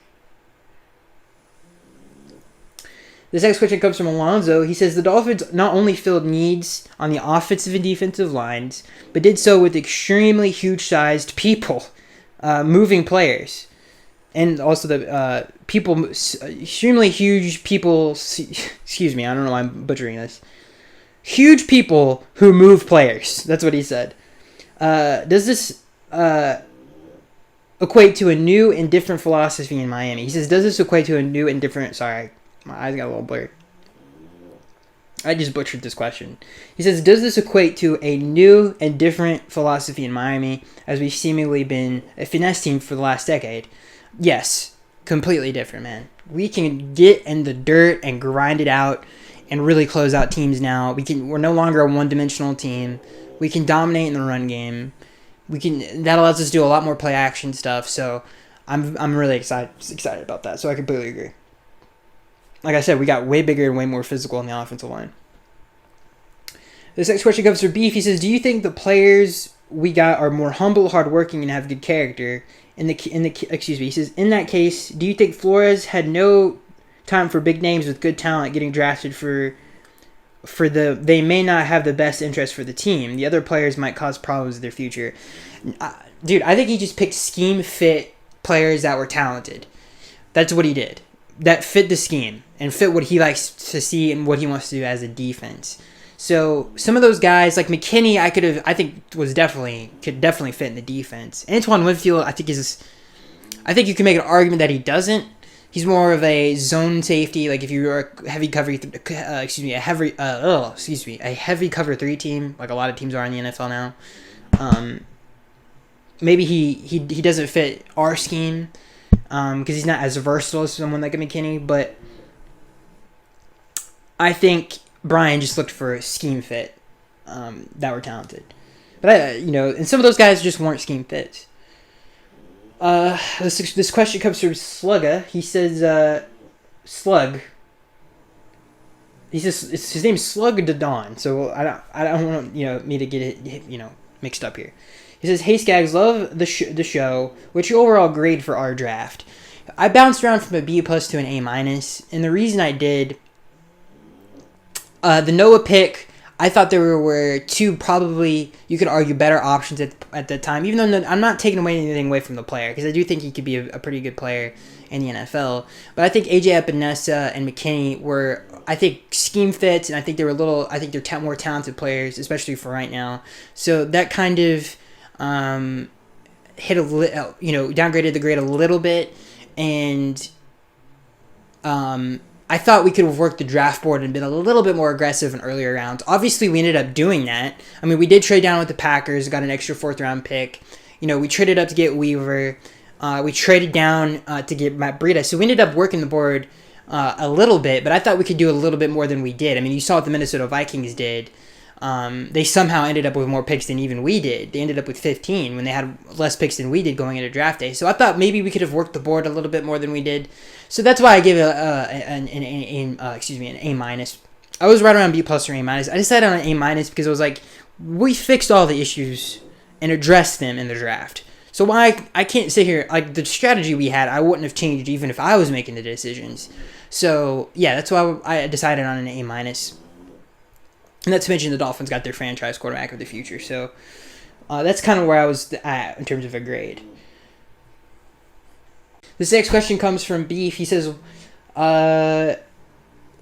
This next question comes from Alonzo. He says, the Dolphins not only filled needs on the offensive and defensive lines, but did so with extremely huge-sized people, moving players. And also the extremely huge people, excuse me, I don't know why I'm butchering this. Huge people who move players. That's what he said. Does this equate to a new and different philosophy in Miami? He says, does this equate to a new and different... Sorry, my eyes got a little blurred. I just butchered this question. He says, does this equate to a new and different philosophy in Miami as we've seemingly been a finesse team for the last decade? Yes, completely different, man. We can get in the dirt and grind it out and really close out teams now. We're no longer a one-dimensional team. We can dominate in the run game. That allows us to do a lot more play action stuff. So I'm really excited about that. So I completely agree. Like I said, we got way bigger and way more physical on the offensive line. This next question comes from Beef. He says, do you think the players we got are more humble, hardworking, and have good character? He says, in that case, do you think Flores had no time for big names with good talent getting drafted they may not have the best interest for the team. The other players might cause problems in their future. Dude, I think he just picked scheme fit players that were talented. That's what he did. That fit the scheme and fit what he likes to see and what he wants to do as a defense. So some of those guys like McKinney, I think could definitely fit in the defense. Antoine Winfield, I think you can make an argument that he doesn't. He's more of a zone safety. Like if you're a heavy cover 3 team, like a lot of teams are in the NFL now. Maybe he doesn't fit our scheme because he's not as versatile as someone like a McKinney. But I think Brian just looked for a scheme fit that were talented. But and some of those guys just weren't scheme fits. This question comes from Slugga. He says, Slug. He says his name's Slug to Dawn. So I don't want me to get it mixed up here. He says, hey Skaggs, love the show. What's your overall grade for our draft? I bounced around from a B+ to an A-, and the reason I did, the Noah pick, I thought there were two probably, you could argue, better options at the time, even though I'm not taking anything away from the player, because I do think he could be a pretty good player in the NFL. But I think AJ Epinesa and McKinney were, I think, scheme fits, and I think they're more talented players, especially for right now. So that kind of, downgraded the grade a little bit, and I thought we could have worked the draft board and been a little bit more aggressive in earlier rounds. Obviously, we ended up doing that. I mean, we did trade down with the Packers, got an extra 4th-round pick. We traded up to get Weaver. We traded down to get Matt Breida. So we ended up working the board a little bit, but I thought we could do a little bit more than we did. I mean, you saw what the Minnesota Vikings did. They somehow ended up with more picks than even we did. They ended up with 15 when they had less picks than we did going into draft day. So I thought maybe we could have worked the board a little bit more than we did. So that's why I give it an A minus. I was right around B plus or A minus. I decided on an A minus because it was like we fixed all the issues and addressed them in the draft. So why I can't sit here, like the strategy we had, I wouldn't have changed even if I was making the decisions. So yeah, that's why I decided on an A minus. And not to mention the Dolphins got their franchise quarterback of the future. So that's kind of where I was at in terms of a grade. This next question comes from Beef. He says, I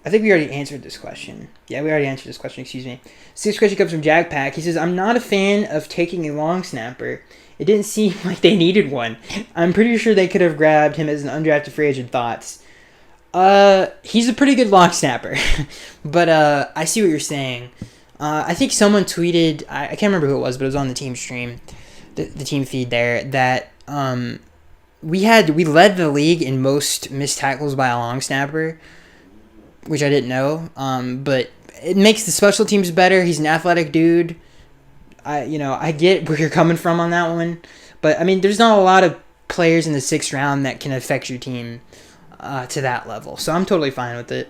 think we already answered this question. Yeah, we already answered this question, excuse me. This next question comes from Jagpack. He says, I'm not a fan of taking a long snapper. It didn't seem like they needed one. I'm pretty sure they could have grabbed him as an undrafted free agent. Thoughts? He's a pretty good long snapper. But I see what you're saying. I think someone tweeted, I can't remember who it was, but it was on the team stream, the team feed there, that we led the league in most missed tackles by a long snapper, which I didn't know. But it makes the special teams better. He's an athletic dude. I get where you're coming from on that one, but I mean, there's not a lot of players in the 6th round that can affect your team to that level. So I'm totally fine with it.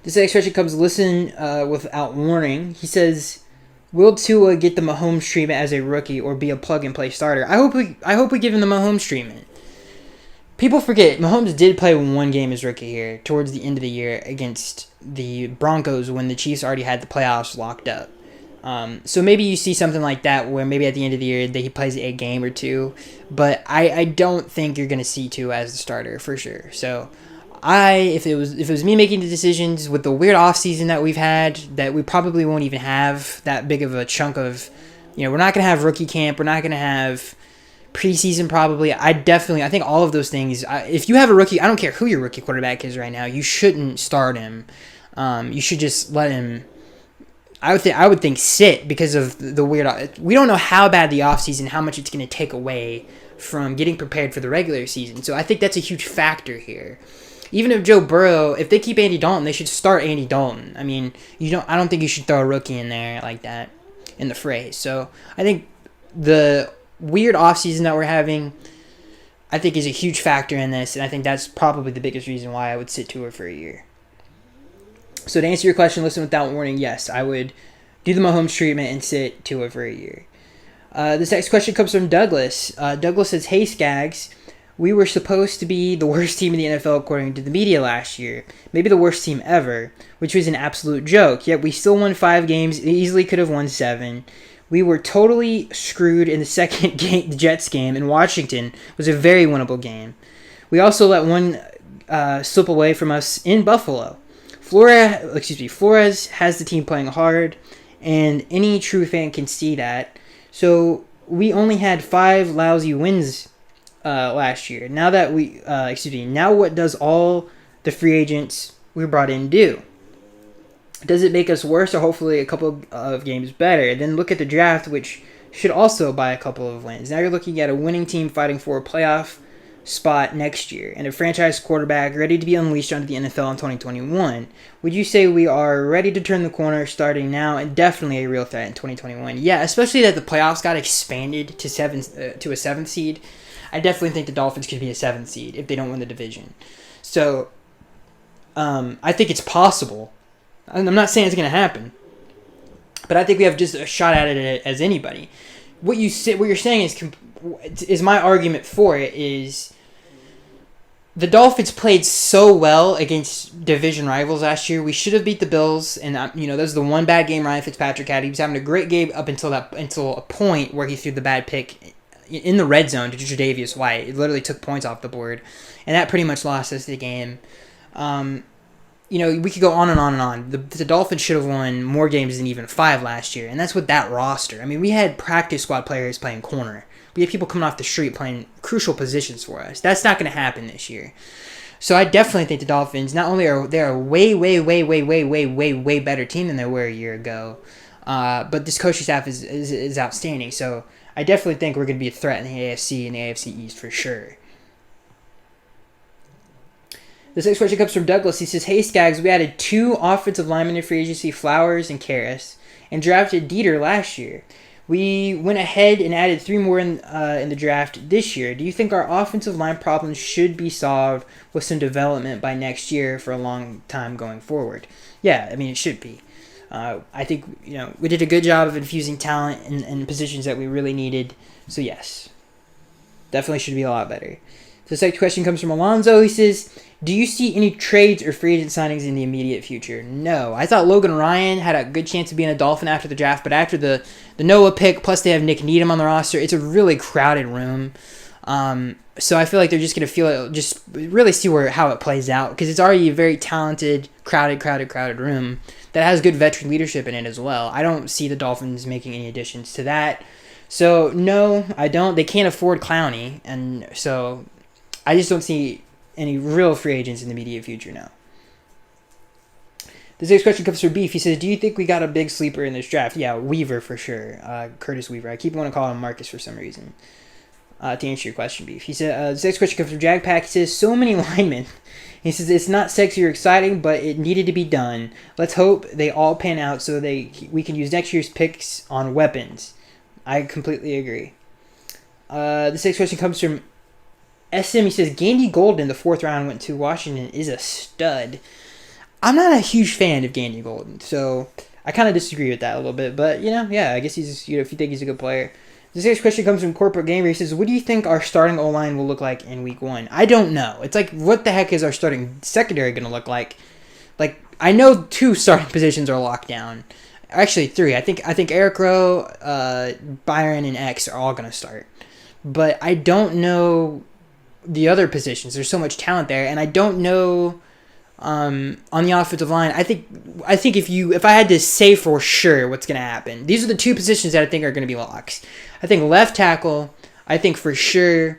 This next question comes without warning. He says, "Will Tua get the Mahomes treatment as a rookie or be a plug-and-play starter?" I hope we give him the Mahomes treatment. People forget Mahomes did play one game as rookie here towards the end of the year against the Broncos when the Chiefs already had the playoffs locked up. So maybe you see something like that where maybe at the end of the year that he plays a game or two, but I don't think you're going to see Tua as the starter for sure. So if it was me making the decisions with the weird offseason that we've had, that we probably won't even have that big of a chunk of, we're not going to have rookie camp, we're not going to have preseason probably. I think all of those things, if you have a rookie, I don't care who your rookie quarterback is right now, you shouldn't start him. You should just let him, I would think sit because of the weird, we don't know how bad the offseason, how much it's going to take away from getting prepared for the regular season. So I think that's a huge factor here. Even if Joe Burrow, if they keep Andy Dalton, they should start Andy Dalton. I mean, I don't think you should throw a rookie in there like that in the fray. So I think the weird offseason that we're having, I think is a huge factor in this, and I think that's probably the biggest reason why I would sit Tua for a year. So to answer your question, listen without warning, yes, I would do the Mahomes treatment and sit Tua for a year. This next question comes from Douglas. Douglas says, "Hey Skaggs, we were supposed to be the worst team in the NFL according to the media last year, maybe the worst team ever, which was an absolute joke, yet we still won 5 games, easily could have won 7. We were totally screwed in the second game, the Jets game in Washington was a very winnable game. We also let one slip away from us in Buffalo. Flores has the team playing hard, and any true fan can see that. So we only had 5 lousy wins last year. Now what does all the free agents we brought in do? Does it make us worse or hopefully a couple of games better? Then look at the draft, which should also buy a couple of wins. Now you're looking at a winning team fighting for a playoff spot next year and a franchise quarterback ready to be unleashed onto the NFL in 2021. Would you say we are ready to turn the corner starting now and definitely a real threat in 2021? Yeah, especially that the playoffs got expanded to a 7th seed. I definitely think the Dolphins could be a 7th seed if they don't win the division. So I think it's possible. I'm not saying it's going to happen, but I think we have just a shot at it as anybody. What you're saying is my argument for it is the Dolphins played so well against division rivals last year. We should have beat the Bills, and that was the one bad game Ryan Fitzpatrick had. He was having a great game up until a point where he threw the bad pick in the red zone to Tre'Davious White. It literally took points off the board, and that pretty much lost us the game. we could go on and on and on. The Dolphins should have won more games than even 5 last year, and that's with that roster. I mean, we had practice squad players playing corner. We had people coming off the street playing crucial positions for us. That's not going to happen this year. So I definitely think the Dolphins, not only are they a way better team than they were a year ago, but this coaching staff is outstanding. So I definitely think we're going to be a threat in the AFC and the AFC East for sure. This next question comes from Douglas. He says, "Hey Skaggs, we added 2 offensive linemen in free agency, Flowers and Karras, and drafted Dieter last year. We went ahead and added 3 more in the draft this year. Do you think our offensive line problems should be solved with some development by next year for a long time going forward?" Yeah, I mean, it should be. I think we did a good job of infusing talent in positions that we really needed. So yes, definitely should be a lot better. The second question comes from Alonzo. He says, "Do you see any trades or free agent signings in the immediate future?" No. I thought Logan Ryan had a good chance of being a Dolphin after the draft, but after the Noah pick, plus they have Nick Needham on the roster, it's a really crowded room. So I feel like they're just going to just really see how it plays out, because it's already a very talented, crowded room that has good veteran leadership in it as well. I don't see the Dolphins making any additions to that. So no, I don't. They can't afford Clowney, and so I just don't see any real free agents in the immediate future now. This next question comes from Beef. He says, "Do you think we got a big sleeper in this draft?" Yeah, Weaver for sure. Curtis Weaver. I keep wanting to call him Marcus for some reason. To answer your question, Beef. He said, this next question comes from Jagpack. He says, "So many linemen." He says, "It's not sexy or exciting, but it needed to be done. Let's hope they all pan out so we can use next year's picks on weapons." I completely agree. This next question comes from SM. He says, "Gandy Golden, the 4th round, went to Washington, is a stud." I'm not a huge fan of Gandy Golden, so I kind of disagree with that a little bit. But, yeah, I guess he's, if you think he's a good player. This next question comes from Corporate Gamer. He says, "What do you think our starting O-line will look like in week 1? I don't know. It's like, what the heck is our starting secondary going to look like? Like, I know 2 starting positions are locked down. Actually, 3. I think Eric Rowe, Byron, and X are all going to start. But I don't know the other positions. There's so much talent there, and I don't know on the offensive line. I think if I had to say for sure what's going to happen, these are the 2 positions that I think are going to be locks. I think left tackle, I think for sure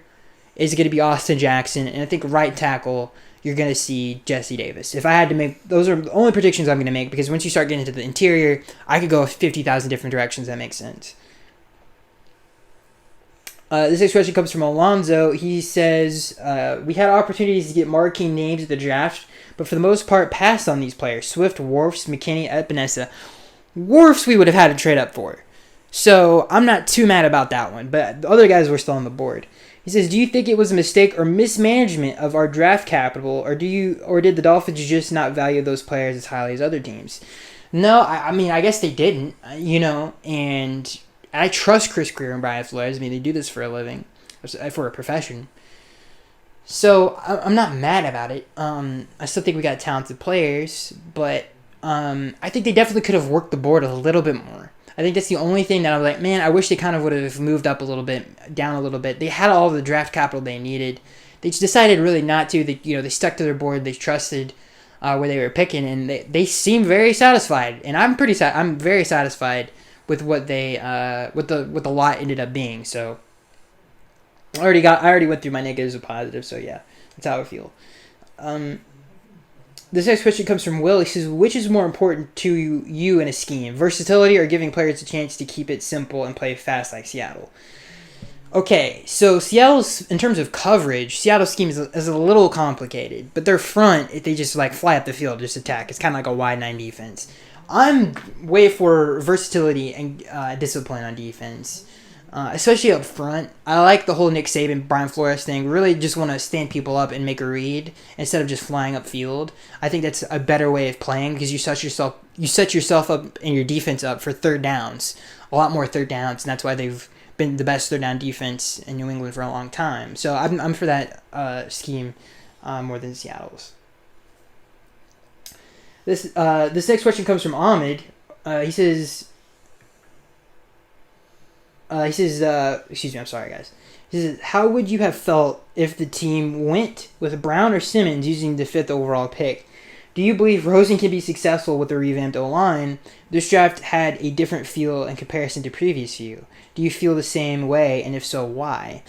is going to be Austin Jackson, and I think right tackle, you're going to see Jesse Davis. If I had to make, those are the only predictions I'm going to make, because once you start getting into the interior, I could go 50,000 different directions. That makes sense. This next question comes from Alonzo. He says, "We had opportunities to get marquee names at the draft, but for the most part passed on these players. Swift, Wirfs, McKinney, Epinesa. Wirfs we would have had to trade up for. So I'm not too mad about that one, but the other guys were still on the board." He says, "Do you think it was a mistake or mismanagement of our draft capital, or did the Dolphins just not value those players as highly as other teams?" No, I mean, I guess they didn't, and I trust Chris Greer and Brian Flores. I mean, they do this for a living, for a profession. So I'm not mad about it. I still think we got talented players, but I think they definitely could have worked the board a little bit more. I think that's the only thing that I'm like, man, I wish they kind of would have moved up a little bit, down a little bit. They had all the draft capital they needed. They just decided really not to. They stuck to their board. They trusted where they were picking, and they seem very satisfied. And I'm very satisfied with what they what the lot ended up being. So I already went through my negatives and positives. So yeah, that's how I feel. This next question comes from Will. He says, "Which is more important to you in a scheme, versatility or giving players a chance to keep it simple and play fast like Seattle?" Okay, so Seattle's, in terms of coverage, Seattle's scheme is a little complicated, but their front, they just like fly up the field, just attack. It's kind of like a wide 9 defense. I'm way for versatility and discipline on defense, especially up front. I like the whole Nick Saban, Brian Flores thing. Really just want to stand people up and make a read instead of just flying upfield. I think that's a better way of playing, because you set yourself up and your defense up for third downs, a lot more third downs, and that's why they've been the best third down defense in New England for a long time. So I'm for that scheme more than Seattle's. This next question comes from Ahmed. He says, excuse me, I'm sorry, guys. He says, "How would you have felt if the team went with Brown or Simmons using the 5th overall pick? Do you believe Rosen can be successful with a revamped O-line? This draft had a different feel in comparison to previous year. Do you feel the same way, and if so, why?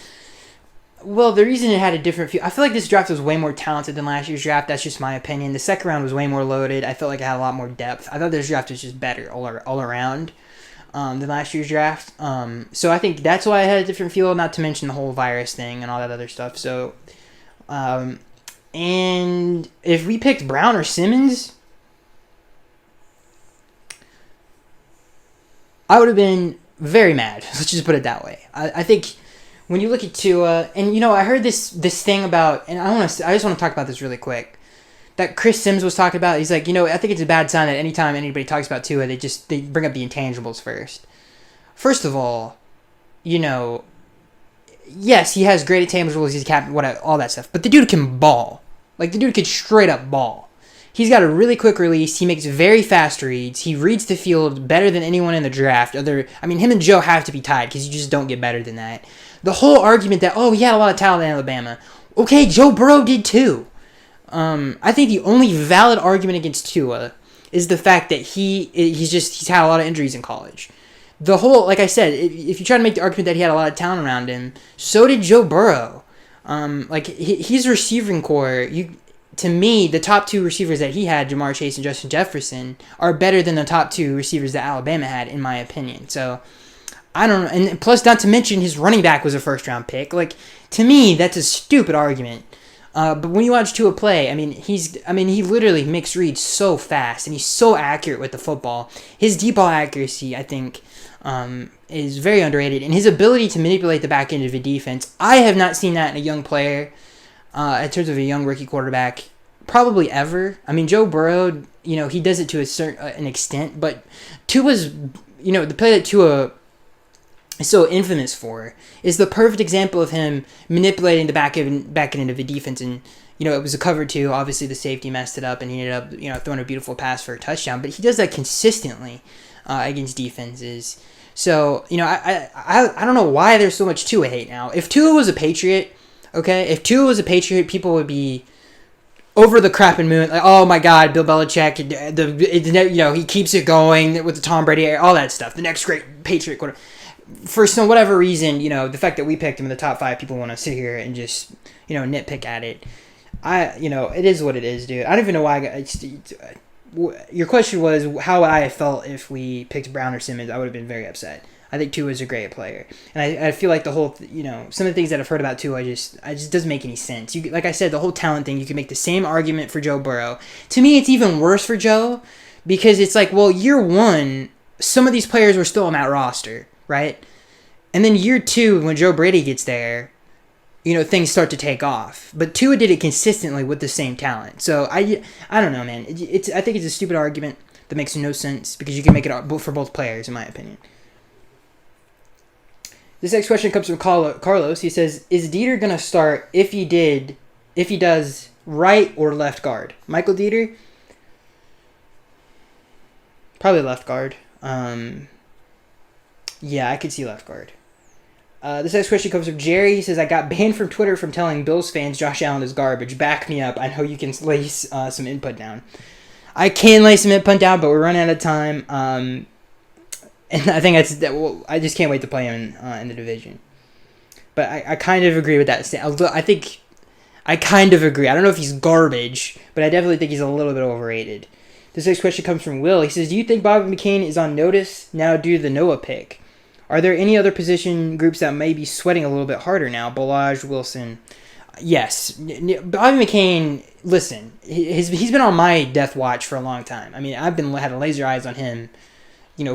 Well, the reason it had a different feel, I feel like this draft was way more talented than last year's draft. That's just my opinion. The second round was way more loaded. I felt like it had a lot more depth. I thought this draft was just better all around than last year's draft. So I think that's why I had a different feel, not to mention the whole virus thing and all that other stuff. So, and if we picked Brown or Simmons, I would have been very mad. Let's just put it that way. I think when you look at Tua, and I heard this thing about, and I just want to talk about this really quick, that Chris Sims was talking about. He's like, I think it's a bad sign that anytime anybody talks about Tua, they bring up the intangibles first. First of all, yes, he has great intangibles. He's a captain, whatever, all that stuff. But the dude can ball. Like, the dude could straight up ball. He's got a really quick release. He makes very fast reads. He reads the field better than anyone in the draft. Him and Joe have to be tied because you just don't get better than that. The whole argument that, he had a lot of talent in Alabama. Okay, Joe Burrow did too. I think the only valid argument against Tua is the fact that he's had a lot of injuries in college. The whole, like I said, if you try to make the argument that he had a lot of talent around him, so did Joe Burrow. His receiving core, to me, the top two receivers that he had, Jamar Chase and Justin Jefferson, are better than the top two receivers that Alabama had, in my opinion. So, I don't know. And plus, not to mention, his running back was a first-round pick. Like, to me, that's a stupid argument. But when you watch Tua play, he literally makes reads so fast, and he's so accurate with the football. His deep ball accuracy, I think, is very underrated. And his ability to manipulate the back end of a defense, I have not seen that in a young player, in terms of a young rookie quarterback, probably ever. Joe Burrow, he does it to an extent, but Tua's, the play that Tua is so infamous for is the perfect example of him manipulating the back end of a defense. And it was a cover two. Obviously, the safety messed it up, and he ended up throwing a beautiful pass for a touchdown. But he does that consistently against defenses. So I don't know why there's so much Tua hate now. If Tua was a Patriot, people would be over the crap and moon, like, oh my God, Bill Belichick, he keeps it going with the Tom Brady, all that stuff. The next great Patriot quarterback. For some whatever reason, the fact that we picked him in the top 5, people want to sit here and just, nitpick at it. It is what it is, dude. I don't even know why your question was how I felt if we picked Brown or Simmons. I would have been very upset. I think Tua is a great player. And I feel like the whole, some of the things that I've heard about Tua, just doesn't make any sense. Like I said, the whole talent thing, you can make the same argument for Joe Burrow. To me, it's even worse for Joe because it's like, well, year one, some of these players were still on that roster, right? And then year two, when Joe Brady gets there, things start to take off. But Tua did it consistently with the same talent. So I don't know, man. I think it's a stupid argument that makes no sense because you can make it for both players, in my opinion. This next question comes from Carlos. He says, is Dieter going to start if he does right or left guard? Michael Dieter? Probably left guard. Yeah, I could see left guard. This next question comes from Jerry. He says, I got banned from Twitter from telling Bills fans Josh Allen is garbage. Back me up. I know you can lay some input down. I can lay some input down, but we're running out of time. And I think I just can't wait to play him in the division. But I kind of agree with that. I kind of agree. I don't know if he's garbage, but I definitely think he's a little bit overrated. This next question comes from Will. He says, do you think Bobby McCain is on notice now due to the Noah pick? Are there any other position groups that may be sweating a little bit harder now? Ballage, Wilson. Yes. Bobby McCain, listen, he's been on my death watch for a long time. I've had laser eyes on him,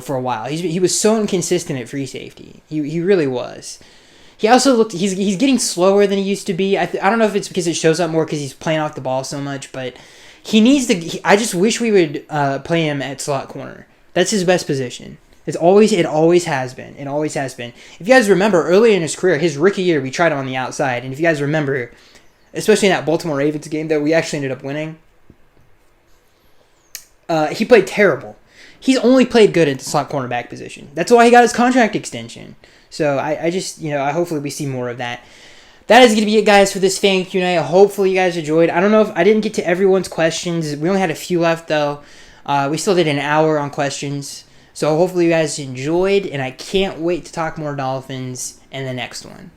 for a while. He was so inconsistent at free safety. He really was. He also he's getting slower than he used to be. I don't know if it's because it shows up more because he's playing off the ball so much, but he needs to. I just wish we would play him at slot corner. That's his best position. It always has been. It always has been. If you guys remember, early in his career, his rookie year, we tried him on the outside. And if you guys remember, especially in that Baltimore Ravens game that we actually ended up winning, he played terrible. He's only played good at the slot cornerback position. That's why he got his contract extension. So I just, hopefully we see more of that. that is going to be it, guys, for this fan Q&A. Hopefully you guys enjoyed. I don't know if I didn't get to everyone's questions. We only had a few left, though. We still did an hour on questions. So hopefully you guys enjoyed, and I can't wait to talk more Dolphins in the next one.